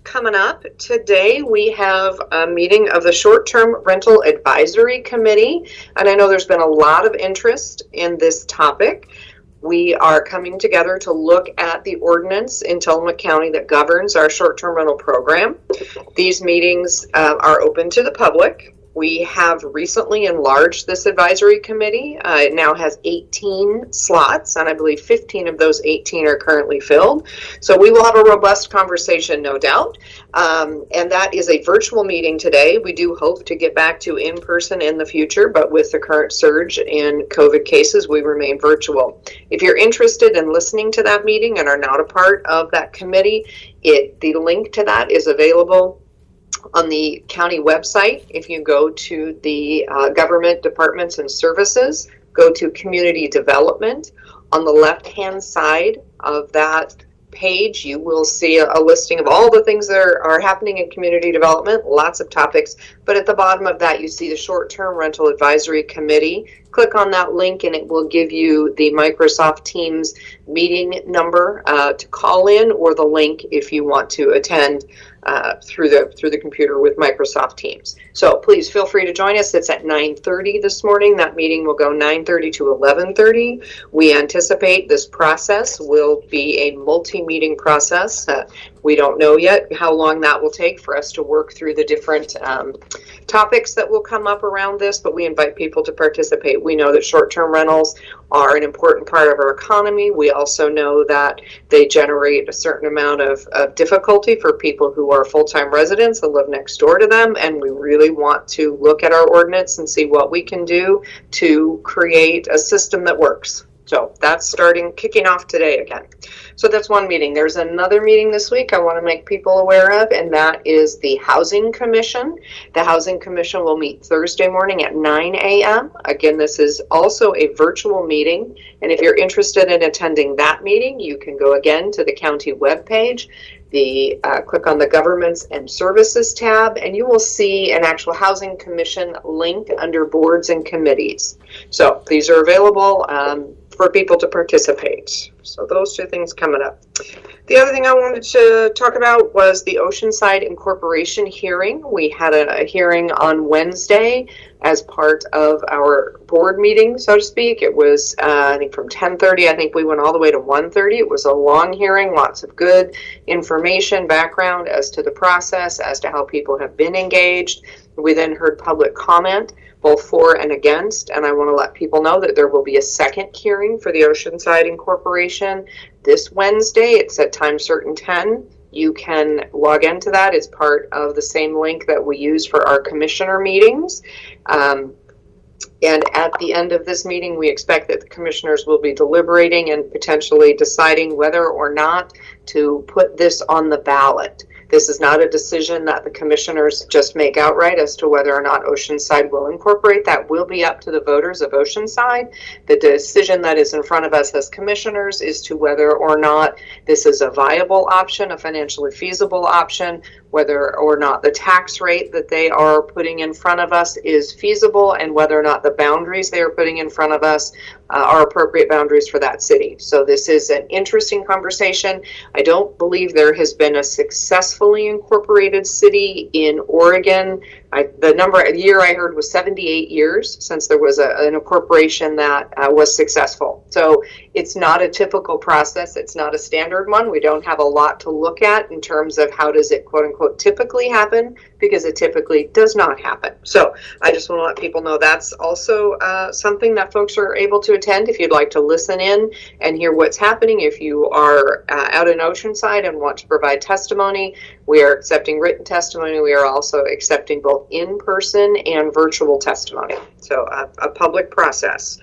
coming up. Today we have a meeting of the Short-Term Rental Advisory Committee, and I know there's been a lot of interest in this topic. We are coming together to look at the ordinance in Tillamook County that governs our short-term rental program. These meetings are open to the public. We have recently enlarged this advisory committee. It now has 18 slots, and I believe 15 of those 18 are currently filled. So we will have a robust conversation, no doubt. And that is a virtual meeting today. We do hope to get back to in-person in the future, but with the current surge in COVID cases, we remain virtual. If you're interested in listening to that meeting and are not a part of that committee, the link to that is available on the county website. If you go to the government departments and services, go to community development. On the left-hand side of that page, you will see a listing of all the things that are happening in community development, lots of topics. But at the bottom of that, you see the Short-Term Rental Advisory Committee. Click on that link and it will give you the Microsoft Teams meeting number to call in, or the link if you want to attend through the computer with Microsoft Teams. So please feel free to join us. It's at 9:30 this morning. That meeting will go 9:30 to 11:30. We anticipate this process will be a multi-meeting process. We don't know yet how long that will take for us to work through the different topics that will come up around this, but we invite people to participate. We know that short-term rentals are an important part of our economy. We also know that they generate a certain amount of difficulty for people who are full-time residents that live next door to them, and we really want to look at our ordinance and see what we can do to create a system that works. So that's kicking off today again. So that's one meeting. There's another meeting this week I want to make people aware of, and that is the Housing Commission. The Housing Commission will meet Thursday morning at 9 a.m. Again, this is also a virtual meeting, and if you're interested in attending that meeting, you can go again to the county webpage. Click on the Governments and Services tab, and you will see an actual Housing Commission link under Boards and Committees. So these are available for people to participate. So those two things coming up. The other thing I wanted to talk about was the Oceanside Incorporation hearing. We had a hearing on Wednesday as part of our board meeting, so to speak. It was, I think, from 10:30. I think we went all the way to 1:30. It was a long hearing, lots of good information, background as to the process, as to how people have been engaged. We then heard public comment, both for and against, and I want to let people know that there will be a second hearing for the Oceanside Incorporation this Wednesday. It's at time certain 10. You can log into that. It's part of the same link that we use for our commissioner meetings. And at the end of this meeting, we expect that the commissioners will be deliberating and potentially deciding whether or not to put this on the ballot. This is not a decision that the commissioners just make outright as to whether or not Oceanside will incorporate. That will be up to the voters of Oceanside. The decision that is in front of us as commissioners is to whether or not this is a viable option, a financially feasible option, whether or not the tax rate that they are putting in front of us is feasible, and whether or not the boundaries they are putting in front of us are appropriate boundaries for that city. So this is an interesting conversation. I don't believe there has been a successfully incorporated city in Oregon. The year I heard was 78 years since there was an incorporation that was successful. So it's not a typical process. It's not a standard one. We don't have a lot to look at in terms of how does it, quote unquote, typically happen, because it typically does not happen. So I just want to let people know that's also something that folks are able to attend if you'd like to listen in and hear what's happening. If you are out in Oceanside and want to provide testimony, we are accepting written testimony. We are also accepting both in-person and virtual testimony. So a public process.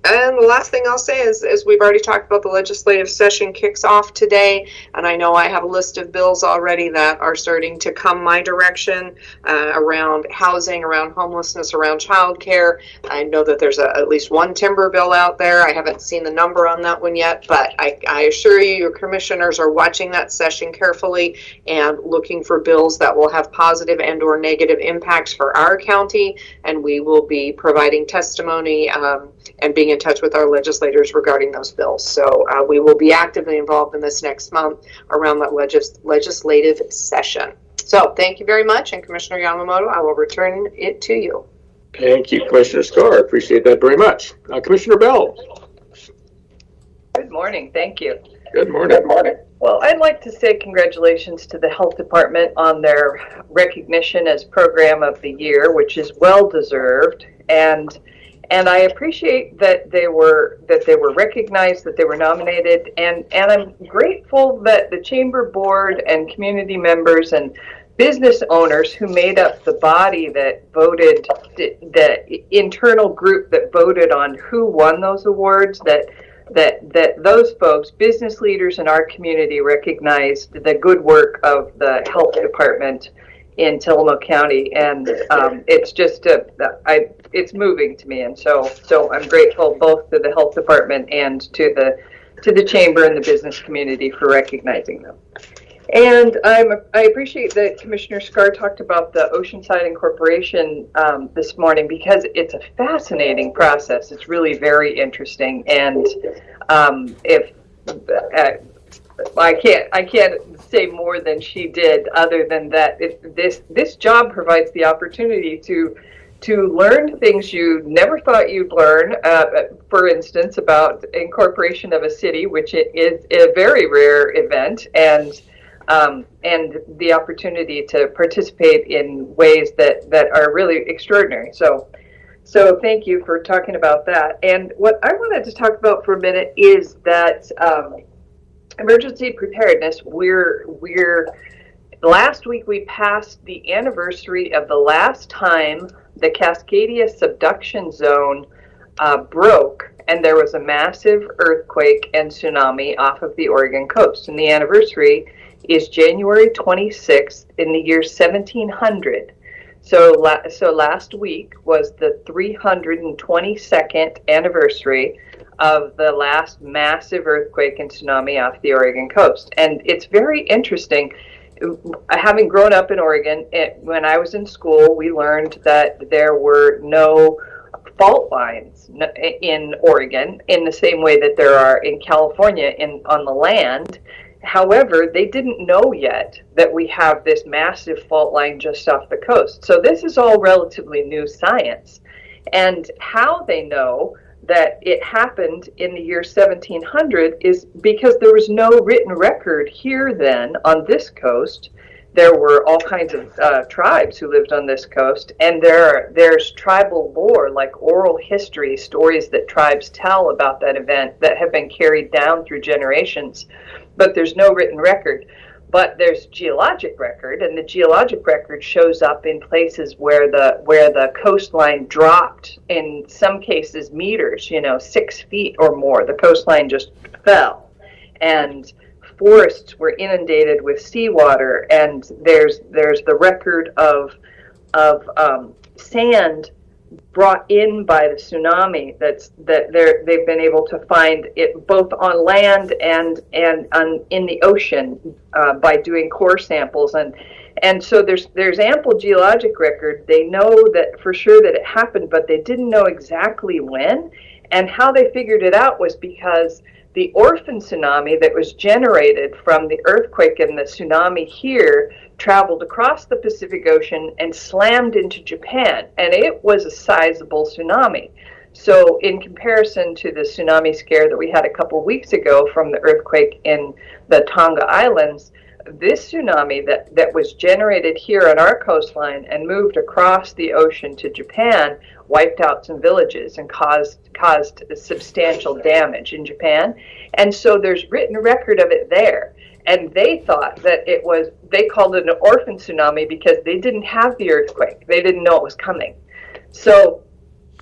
And the last thing I'll say is, as we've already talked about, the legislative session kicks off today, and I know I have a list of bills already that are starting to come my direction around housing, around homelessness, around childcare. I know that there's at least one timber bill out there. I haven't seen the number on that one yet, but I assure you, your commissioners are watching that session carefully and looking for bills that will have positive and or negative impacts for our county, and we will be providing testimony and being in touch with our legislators regarding those bills. So we will be actively involved in this next month around that legislative session. So thank you very much, and Commissioner Yamamoto, I will return it to you. Thank you, Commissioner Scar. I appreciate that very much. Commissioner Bell. Good morning. Thank you. Good morning. Good morning. Well, I'd like to say congratulations to the Health Department on their recognition as Program of the Year, which is well deserved, and I appreciate that they were recognized, that they were nominated, and I'm grateful that the Chamber Board and community members and business owners who made up the body that voted, the internal group that voted on who won those awards, that those folks, business leaders in our community, recognized the good work of the health department in Tillamook County, and it's just it's moving to me, and so I'm grateful both to the health department and to the chamber and the business community for recognizing them. And I appreciate that Commissioner Scar talked about the Oceanside Incorporation this morning, because it's a fascinating process. It's really very interesting, and I can't say more than she did, other than that this job provides the opportunity to learn things you never thought you'd learn. For instance, about incorporation of a city, which is a very rare event, and the opportunity to participate in ways that are really extraordinary. So thank you for talking about that. And what I wanted to talk about for a minute is that emergency preparedness. Last week we passed the anniversary of the last time the Cascadia subduction zone broke, and there was a massive earthquake and tsunami off of the Oregon coast. And the anniversary is January 26th in the year 1700. So last week was the 322nd anniversary of the last massive earthquake and tsunami off the Oregon coast. And it's very interesting. Having grown up in Oregon, when I was in school, we learned that there were no fault lines in Oregon in the same way that there are in California on the land. However, they didn't know yet that we have this massive fault line just off the coast. So this is all relatively new science. And how they know that it happened in the year 1700 is because there was no written record here then on this coast. There were all kinds of tribes who lived on this coast, and there's tribal lore, like oral history, stories that tribes tell about that event that have been carried down through generations, but there's no written record. But there's geologic record, and the geologic record shows up in places where the coastline dropped, in some cases meters, 6 feet or more. The coastline just fell, and forests were inundated with seawater, and there's the record of sand brought in by the tsunami they've been able to find it both on land and in the ocean by doing core samples, and so there's ample geologic record. They know that for sure that it happened, but they didn't know exactly when. And how they figured it out was because the orphan tsunami that was generated from the earthquake and the tsunami here traveled across the Pacific Ocean and slammed into Japan, and it was a sizable tsunami. So in comparison to the tsunami scare that we had a couple weeks ago from the earthquake in the Tonga Islands, this tsunami that was generated here on our coastline and moved across the ocean to Japan wiped out some villages and caused substantial damage in Japan. And so there's written record of it there. And they thought that they called it an orphan tsunami because they didn't have the earthquake. They didn't know it was coming. So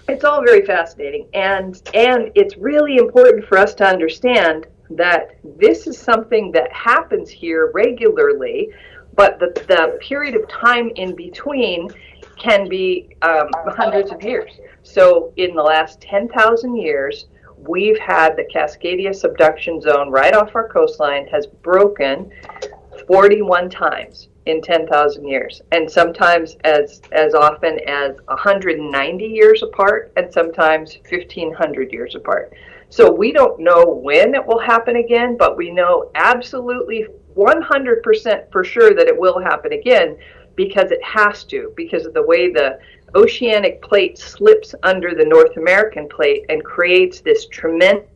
it's all very fascinating. And it's really important for us to understand that this is something that happens here regularly, but the period of time in between can be hundreds of years. So in the last 10,000 years, we've had the Cascadia subduction zone right off our coastline has broken 41 times in 10,000 years, and sometimes as often as 190 years apart, and sometimes 1,500 years apart. So we don't know when it will happen again, but we know absolutely 100% for sure that it will happen again, because it has to, because of the way the oceanic plate slips under the North American plate and creates this tremendous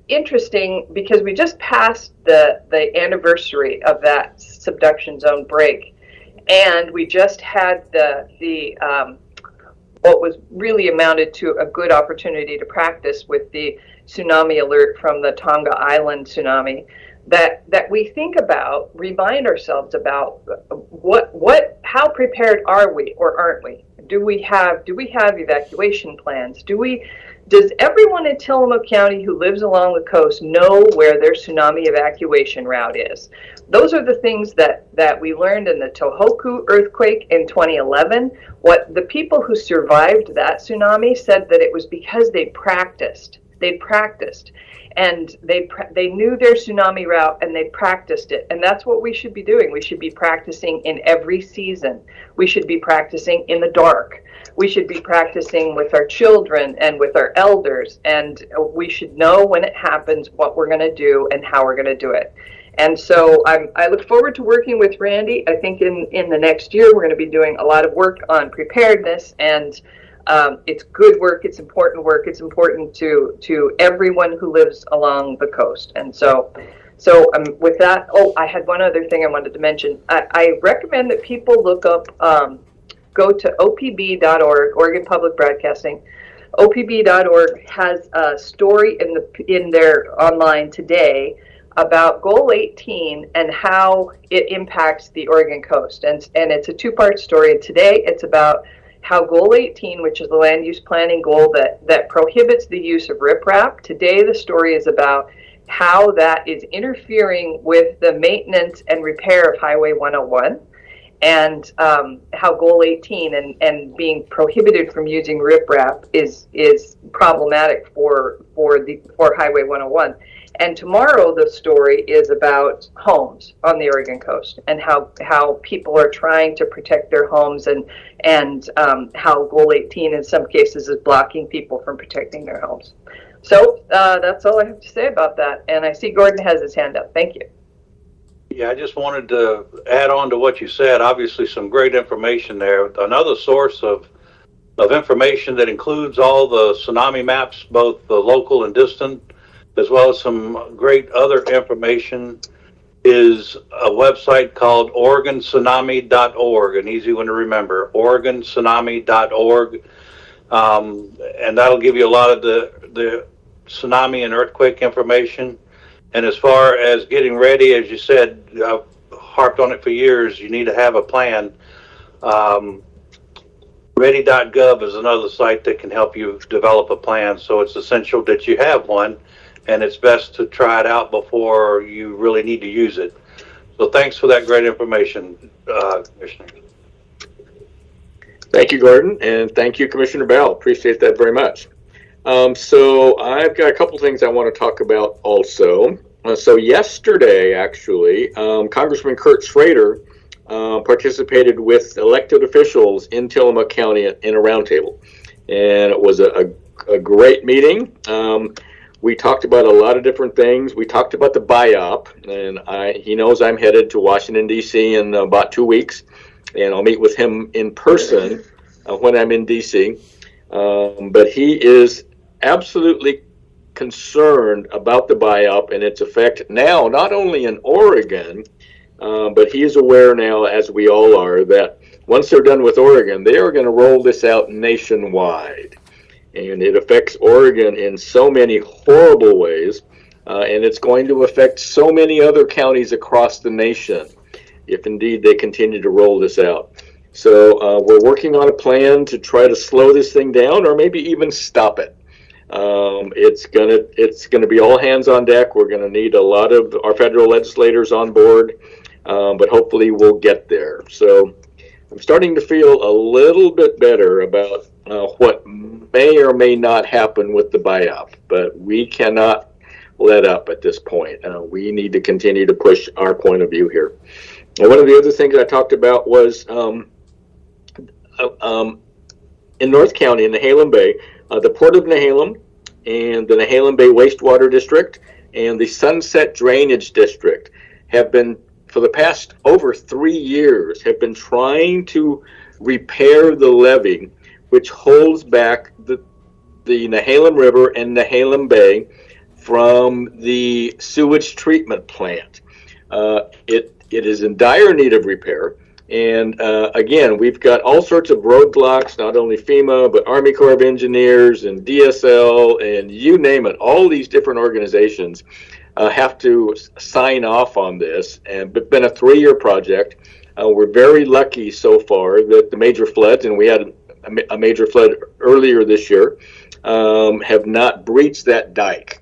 interesting, because we just passed the anniversary of that subduction zone break, and we just had the what was really amounted to a good opportunity to practice with the tsunami alert from the Tonga Island tsunami, that we think about, remind ourselves about how prepared are we or aren't we? Do we have evacuation plans? Does everyone in Tillamook County who lives along the coast know where their tsunami evacuation route is? Those are the things that we learned in the Tohoku earthquake in 2011. What the people who survived that tsunami said that it was because they practiced. And they knew their tsunami route, and they practiced it. And that's what we should be doing. We should be practicing in every season. We should be practicing in the dark. We should be practicing with our children and with our elders. And we should know when it happens what we're going to do and how we're going to do it. And so I look forward to working with Randy. I think in the next year we're going to be doing a lot of work on preparedness, and it's good work. It's important work. It's important to everyone who lives along the coast. And so with that, I had one other thing I wanted to mention. I recommend that people look up, go to opb.org, Oregon Public Broadcasting. OPB.org has a story in their online today about Goal 18 and how it impacts the Oregon coast. And it's a two-part story. Today, it's about how Goal 18, which is the land use planning goal that prohibits the use of riprap. Today, the story is about how that is interfering with the maintenance and repair of Highway 101, and how Goal 18 and being prohibited from using riprap is problematic for Highway 101. And tomorrow the story is about homes on the Oregon coast and how people are trying to protect their homes and how Goal 18 in some cases is blocking people from protecting their homes. So that's all I have to say about that. And I see Gordon has his hand up. Thank you. Yeah, I just wanted to add on to what you said. Obviously, some great information there. Another source of information that includes all the tsunami maps, both the local and distant, as well as some great other information, is a website called OregonTsunami.org, an easy one to remember, OregonTsunami.org. And that'll give you a lot of the tsunami and earthquake information. And as far as getting ready, as you said, I've harped on it for years, you need to have a plan. Ready.gov is another site that can help you develop a plan. So it's essential that you have one, and it's best to try it out before you really need to use it. So thanks for that great information, Commissioner. Thank you, Gordon, and thank you, Commissioner Bell. Appreciate that very much. So I've got a couple things I want to talk about also. So yesterday, actually, Congressman Kurt Schrader participated with elected officials in Tillamook County in a roundtable, and it was a great meeting. We talked about a lot of different things. We talked about the BIOP, and he knows I'm headed to Washington, D.C. in about 2 weeks, and I'll meet with him in person when I'm in D.C. But he is absolutely concerned about the BIOP and its effect now, not only in Oregon, but he is aware now, as we all are, that once they're done with Oregon, they are going to roll this out nationwide. And it affects Oregon in so many horrible ways, and it's going to affect so many other counties across the nation if indeed they continue to roll this out. So we're working on a plan to try to slow this thing down or maybe even stop it. It's gonna be all hands on deck. We're gonna need a lot of our federal legislators on board, but hopefully we'll get there. So I'm starting to feel a little bit better about what may or may not happen with the BIOP, but we cannot let up at this point. We need to continue to push our point of view here. And one of the other things I talked about was in North County, in Nehalem Bay, the Port of Nehalem and the Nehalem Bay Wastewater District and the Sunset Drainage District have been, for the past over 3 years, have been trying to repair the levee which holds back the Nehalem River and Nehalem Bay from the sewage treatment plant. It is in dire need of repair. And again, we've got all sorts of roadblocks, not only FEMA, but Army Corps of Engineers and DSL and you name it. All these different organizations have to sign off on this. And it's been a 3-year project. We're very lucky so far that the major floods, and we had a major flood earlier this year, have not breached that dike.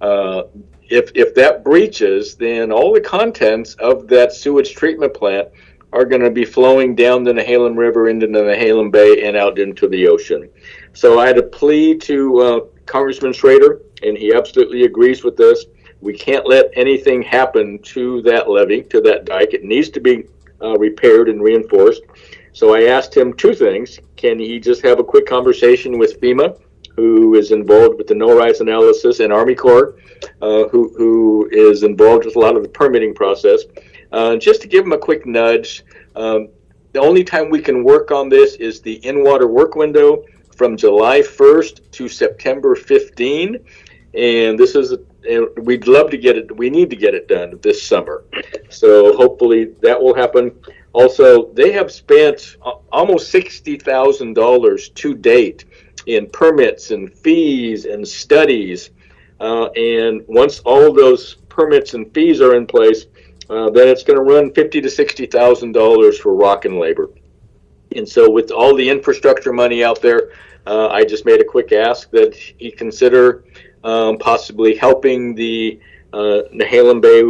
If that breaches, then all the contents of that sewage treatment plant are going to be flowing down the Nehalem River into the Nehalem Bay and out into the ocean. So I had a plea to Congressman Schrader, and he absolutely agrees with this. We can't let anything happen to that levee, to that dike. It needs to be repaired and reinforced. So I asked him 2 things. Can he just have a quick conversation with FEMA, who is involved with the NORISE analysis, and Army Corps, who is involved with a lot of the permitting process, just to give him a quick nudge. The only time we can work on this is the in-water work window from July 1st to September 15. And this is, we'd love to get it, we need to get it done this summer. So hopefully that will happen. Also, they have spent almost $60,000 to date in permits and fees and studies. And once all those permits and fees are in place, then it's going to run $50,000 to $60,000 for rock and labor. And so with all the infrastructure money out there, I just made a quick ask that he consider possibly helping the Nehalem Bay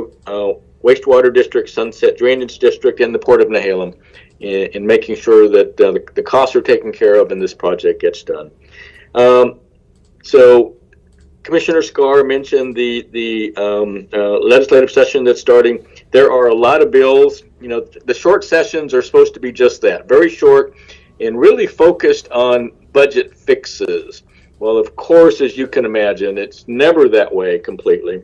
Wastewater District, Sunset Drainage District, and the Port of Nehalem in making sure that the costs are taken care of and this project gets done. So Commissioner Scar mentioned the legislative session that's starting. There are a lot of bills. You know, the short sessions are supposed to be just that, very short and really focused on budget fixes. Well, of course, as you can imagine, it's never that way completely.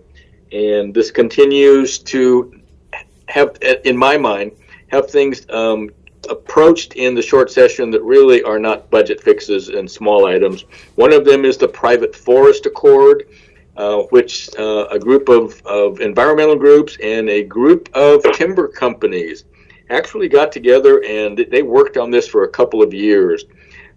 And this continues to have, in my mind, have things approached in the short session that really are not budget fixes and small items. One of them is the private forest accord, which a group of environmental groups and a group of timber companies actually got together and they worked on this for a couple of years.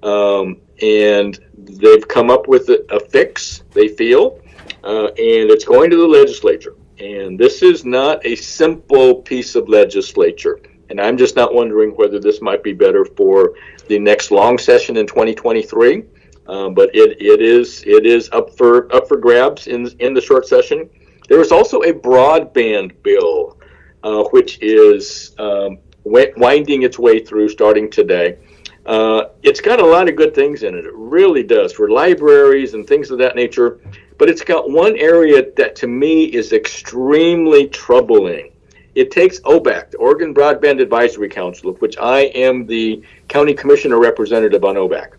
And they've come up with a fix, they feel, and it's going to the legislature. And this is not a simple piece of legislature. And I'm just not wondering whether this might be better for the next long session in 2023. But it is up for grabs in the short session. There is also a broadband bill, which is winding its way through starting today. It's got a lot of good things in it. It really does, for libraries and things of that nature. But it's got one area that to me is extremely troubling. It takes OBAC, the Oregon Broadband Advisory Council, of which I am the county commissioner representative on OBAC.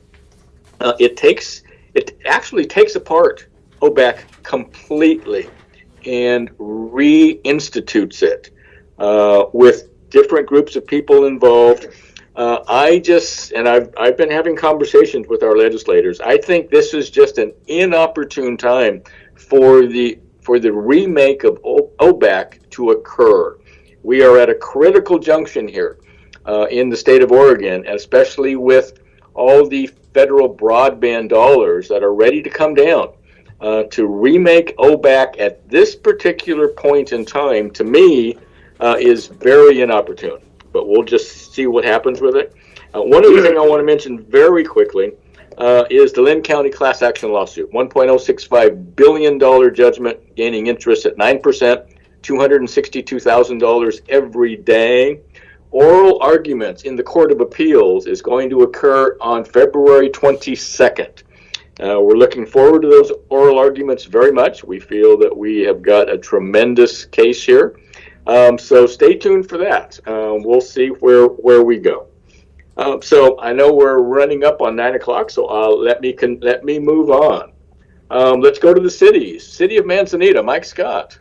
It actually takes apart OBAC completely and reinstitutes it with different groups of people involved. I've been having conversations with our legislators. I think this is just an inopportune time for the remake of OBAC to occur. We are at a critical junction here in the state of Oregon, especially with all the federal broadband dollars that are ready to come down. To remake OBAC at this particular point in time, to me, is very inopportune. But we'll just see what happens with it. One other thing I want to mention very quickly is the Linn County class action lawsuit. $1.065 billion judgment, gaining interest at 9%, $262,000 every day. Oral arguments in the Court of Appeals is going to occur on February 22nd. We're looking forward to those oral arguments very much. We feel that we have got a tremendous case here. So stay tuned for that. We'll see where we go. So I know we're running up on 9 o'clock, so let me move on. Let's go to the cities. City of Manzanita, Mike Scott.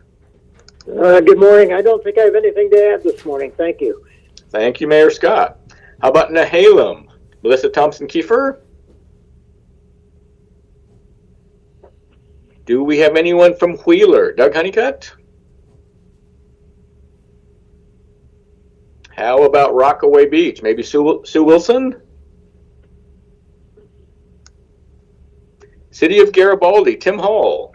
Good morning. I don't think I have anything to add this morning. Thank you. Thank you, Mayor Scott. How about Nehalem? Melissa Thompson-Kiefer? Do we have anyone from Wheeler? Doug Honeycutt? How about Rockaway Beach? Maybe Sue Wilson? City of Garibaldi, Tim Hall.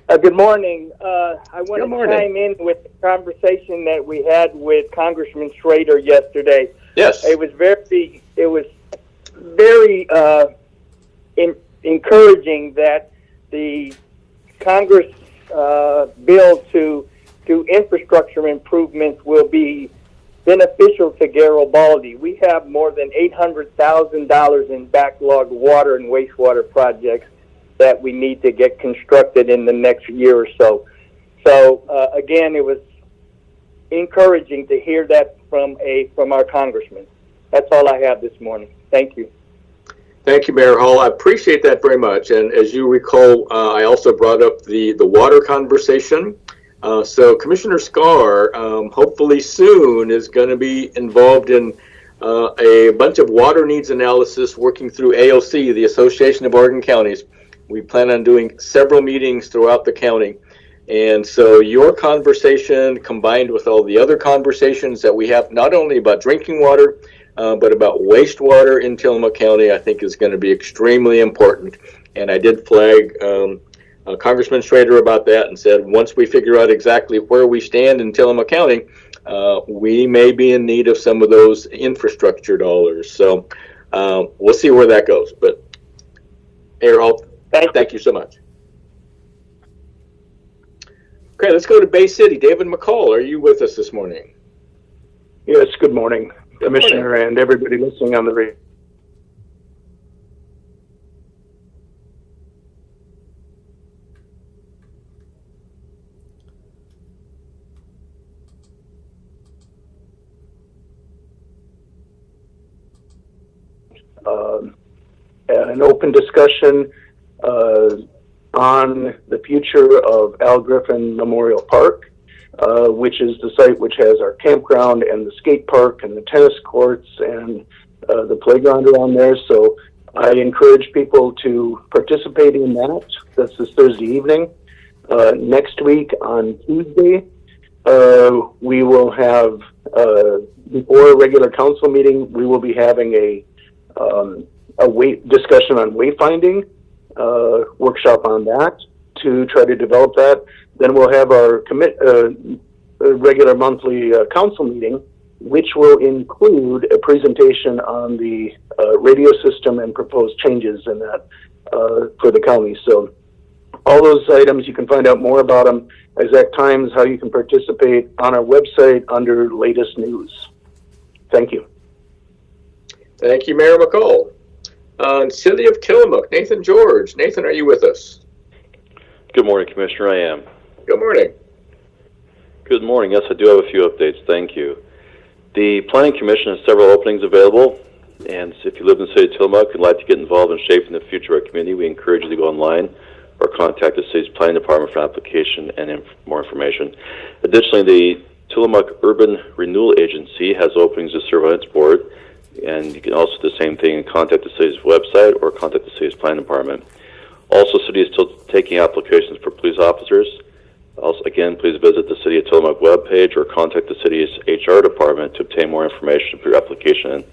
Good morning. I want to chime in with the conversation that we had with Congressman Schrader yesterday. Yes. It was very encouraging that the Congress bill to do infrastructure improvements will be beneficial to Garibaldi. We have more than $800,000 in backlogged water and wastewater projects that we need to get constructed in the next year or so. So again, it was encouraging to hear that from our congressman. That's all I have this morning. Thank you. Thank you, Mayor Hall. I appreciate that very much. And as you recall, I also brought up the water conversation. So Commissioner Scar, hopefully soon, is going to be involved in a bunch of water needs analysis working through AOC, the Association of Oregon Counties. We plan on doing several meetings throughout the county. And so your conversation, combined with all the other conversations that we have, not only about drinking water, but about wastewater in Tillamook County, I think is going to be extremely important. And I did flag Congressman Schrader about that and said, once we figure out exactly where we stand in Tillamook County, we may be in need of some of those infrastructure dollars. So we'll see where that goes. But Mayor, thank you so much. Okay, let's go to Bay City. David McCall, are you with us this morning? Yes, good morning, Commissioner, and everybody listening on the radio. An open discussion on the future of Al Griffin Memorial Park, which is the site which has our campground and the skate park and the tennis courts and the playground around there. So I encourage people to participate in that. That's this Thursday evening. Next week on Tuesday, we will have, before a regular council meeting, we will be having a discussion on wayfinding, workshop on that to try to develop that. Then we'll have our regular monthly council meeting, which will include a presentation on the radio system and proposed changes in that for the county. So all those items, you can find out more about them, exact times, how you can participate on our website under latest news. Thank you. Thank you, Mayor McCall. City of Tillamook, Nathan George. Nathan, are you with us? Good morning, Commissioner. I am. Good morning. Good morning. Yes, I do have a few updates. Thank you. The Planning Commission has several openings available, and if you live in the city of Tillamook and like to get involved in shaping the future of our community, we encourage you to go online or contact the city's planning department for an application and more information. Additionally, the Tillamook Urban Renewal Agency has openings to serve on its board, and you can also do the same thing and contact the city's website or contact the city's planning department. Also, the city is still taking applications for police officers. Also, again, please visit the City of Tillamook webpage or contact the city's HR department to obtain more information for your application.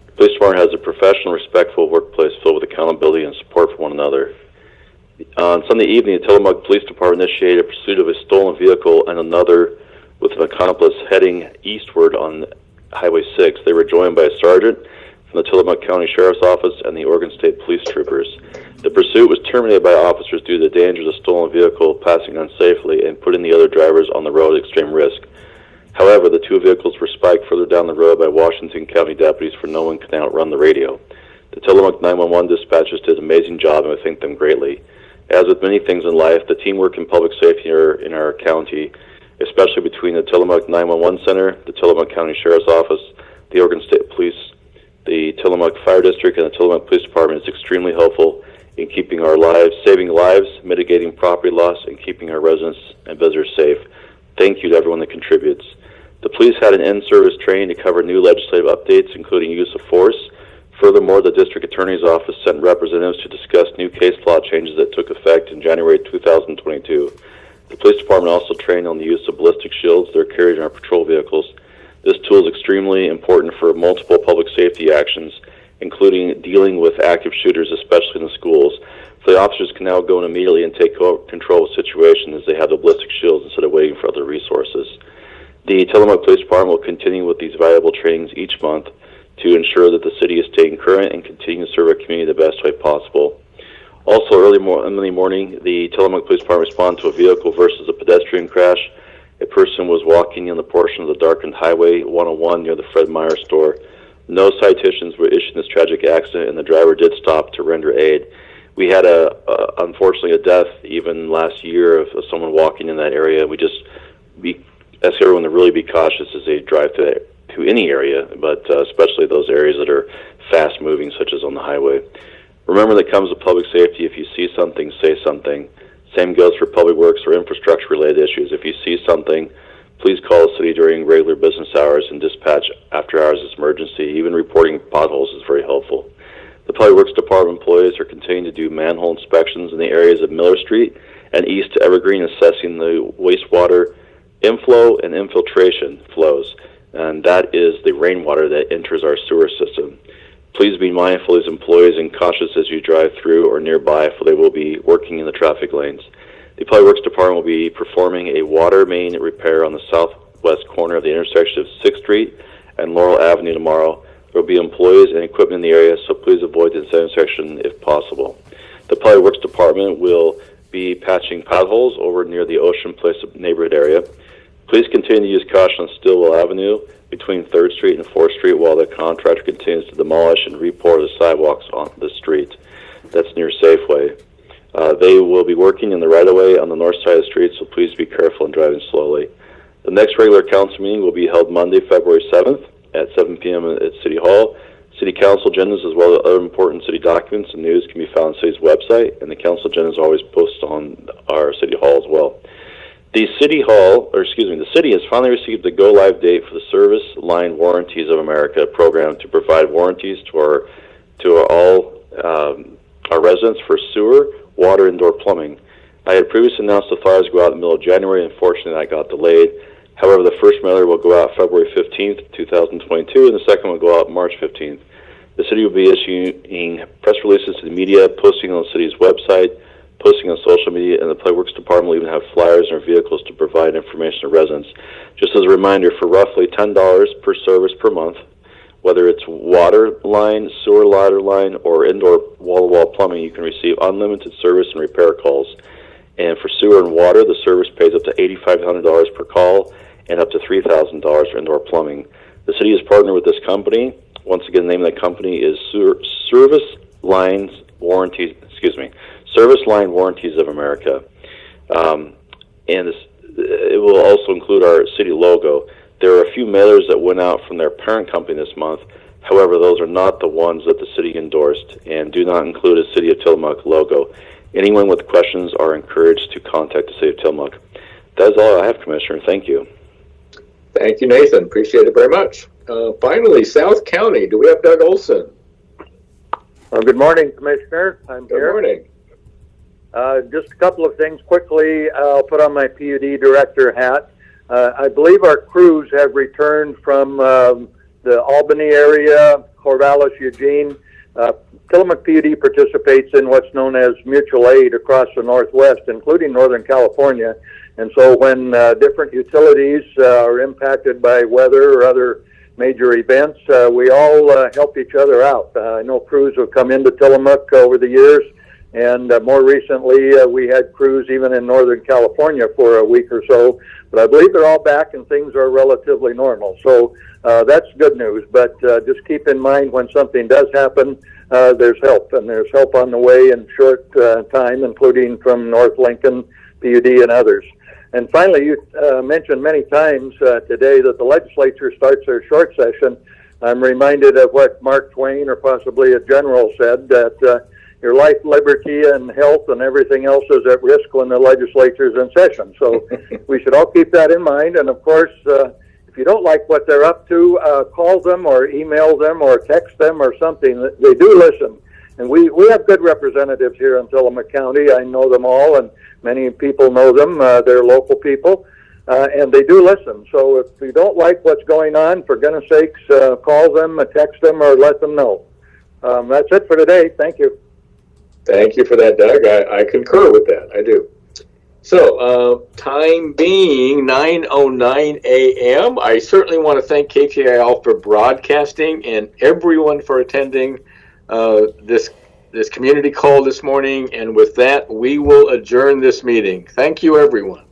The police department has a professional, respectful workplace filled with accountability and support for one another. On Sunday evening, the Tillamook Police Department initiated a pursuit of a stolen vehicle and another with an accomplice heading eastward on Highway 6. They were joined by a sergeant from the Tillamook County Sheriff's Office and the Oregon State Police Troopers. The pursuit was terminated by officers due to the danger of the stolen vehicle passing unsafely and putting the other drivers on the road at extreme risk. However, the two vehicles were spiked further down the road by Washington County deputies, for no one can outrun the radio. The Tillamook 911 dispatchers did an amazing job, and I thank them greatly. As with many things in life, the teamwork in public safety here in our county, especially between the Tillamook 911 Center, the Tillamook County Sheriff's Office, the Oregon State Police, the Tillamook Fire District, and the Tillamook Police Department, is extremely helpful in keeping our lives, saving lives, mitigating property loss, and keeping our residents and visitors safe. Thank you to everyone that contributes. The police had an in-service training to cover new legislative updates, including use of force. Furthermore, the District Attorney's Office sent representatives to discuss new case law changes that took effect in January 2022. The police department also trained on the use of ballistic shields that are carried in our patrol vehicles. This tool is extremely important for multiple public safety actions, including dealing with active shooters, especially in the schools. So the officers can now go in immediately and take control of the situation as they have the ballistic shields instead of waiting for other resources. The Tillamook Police Department will continue with these valuable trainings each month to ensure that the city is staying current and continue to serve our community the best way possible. Also, early morning, the Tillamook Police Department responded to a vehicle versus a pedestrian crash. A person was walking in the portion of the darkened Highway 101 near the Fred Meyer store. No citations were issued in this tragic accident, and the driver did stop to render aid. We had, unfortunately, a death even last year of someone walking in that area. We ask everyone to really be cautious as they drive to any area, but especially those areas that are fast-moving, such as on the highway. Remember, that comes to public safety, if you see something, say something. Same goes for public works or infrastructure-related issues. If you see something, please call the city during regular business hours and dispatch after hours as emergency. Even reporting potholes is very helpful. The Public Works Department employees are continuing to do manhole inspections in the areas of Miller Street and east to Evergreen, assessing the wastewater inflow and infiltration flows, and that is the rainwater that enters our sewer system. Please be mindful of these employees and cautious as you drive through or nearby, for they will be working in the traffic lanes. The Public Works Department will be performing a water main repair on the southwest corner of the intersection of 6th Street and Laurel Avenue tomorrow. There will be employees and equipment in the area, so please avoid this intersection if possible. The Public Works Department will be patching potholes over near the Ocean Place neighborhood area. Please continue to use caution on Stillwell Avenue between 3rd Street and 4th Street while the contractor continues to demolish and re-pour the sidewalks on the street. That's near Safeway. They will be working in the right-of-way on the north side of the street, so please be careful in driving slowly. The next regular council meeting will be held Monday, February 7th at 7 p.m. at City Hall. City Council agendas as well as other important city documents and news can be found on the city's website, and the council agenda is always posted on our City Hall as well. The city has finally received the go-live date for the Service Line Warranties of America program to provide warranties to all our residents for sewer, water, indoor plumbing. I had previously announced the flyers go out in the middle of January. Unfortunately, that got delayed. However, the first mailer will go out February 15th, 2022, and the second will go out March 15th. The city will be issuing press releases to the media, posting on the city's website, posting on social media, and the Public Works Department will even have flyers in their vehicles to provide information to residents. Just as a reminder, for roughly $10 per service per month, whether it's water line, sewer ladder line, or indoor wall-to-wall plumbing, you can receive unlimited service and repair calls. And for sewer and water, the service pays up to $8,500 per call and up to $3,000 for indoor plumbing. The city has partnered with this company. Once again, the name of the company is Service Line Warranties of America. And it will also include our city logo. There are a few mailers that went out from their parent company this month. However, those are not the ones that the city endorsed and do not include a City of Tillamook logo. Anyone with questions are encouraged to contact the City of Tillamook. That is all I have, Commissioner. Thank you. Thank you, Nathan. Appreciate it very much. Finally, South County. Do we have Doug Olson? Good morning, Commissioner. I'm here. Good morning. Just a couple of things quickly. I'll put on my PUD director hat. I believe our crews have returned from the Albany area, Corvallis, Eugene. Tillamook PUD participates in what's known as mutual aid across the Northwest, including Northern California. And so when different utilities are impacted by weather or other major events, we all help each other out. I know crews have come into Tillamook over the years, and more recently we had crews even in Northern California for a week or so. But I believe they're all back and things are relatively normal. So that's good news. But just keep in mind when something does happen, there's help, and there's help on the way in short time, including from North Lincoln, PUD, and others. And finally, you mentioned many times today that the legislature starts their short session. I'm reminded of what Mark Twain, or possibly a general, said, that your life, liberty, and health and everything else is at risk when the legislature's in session. So we should all keep that in mind. And of course, if you don't like what they're up to, call them or email them or text them or something. They do listen. And we have good representatives here in Tillamook County. I know them all, and many people know them. They're local people, and they do listen. So if you don't like what's going on, for goodness sakes, call them, text them, or let them know. That's it for today. Thank you. Thank you for that, Doug. I concur with that. I do. So, time being 9:09 a.m., I certainly want to thank KTIL for broadcasting and everyone for attending this community call this morning. And with that, we will adjourn this meeting. Thank you, everyone.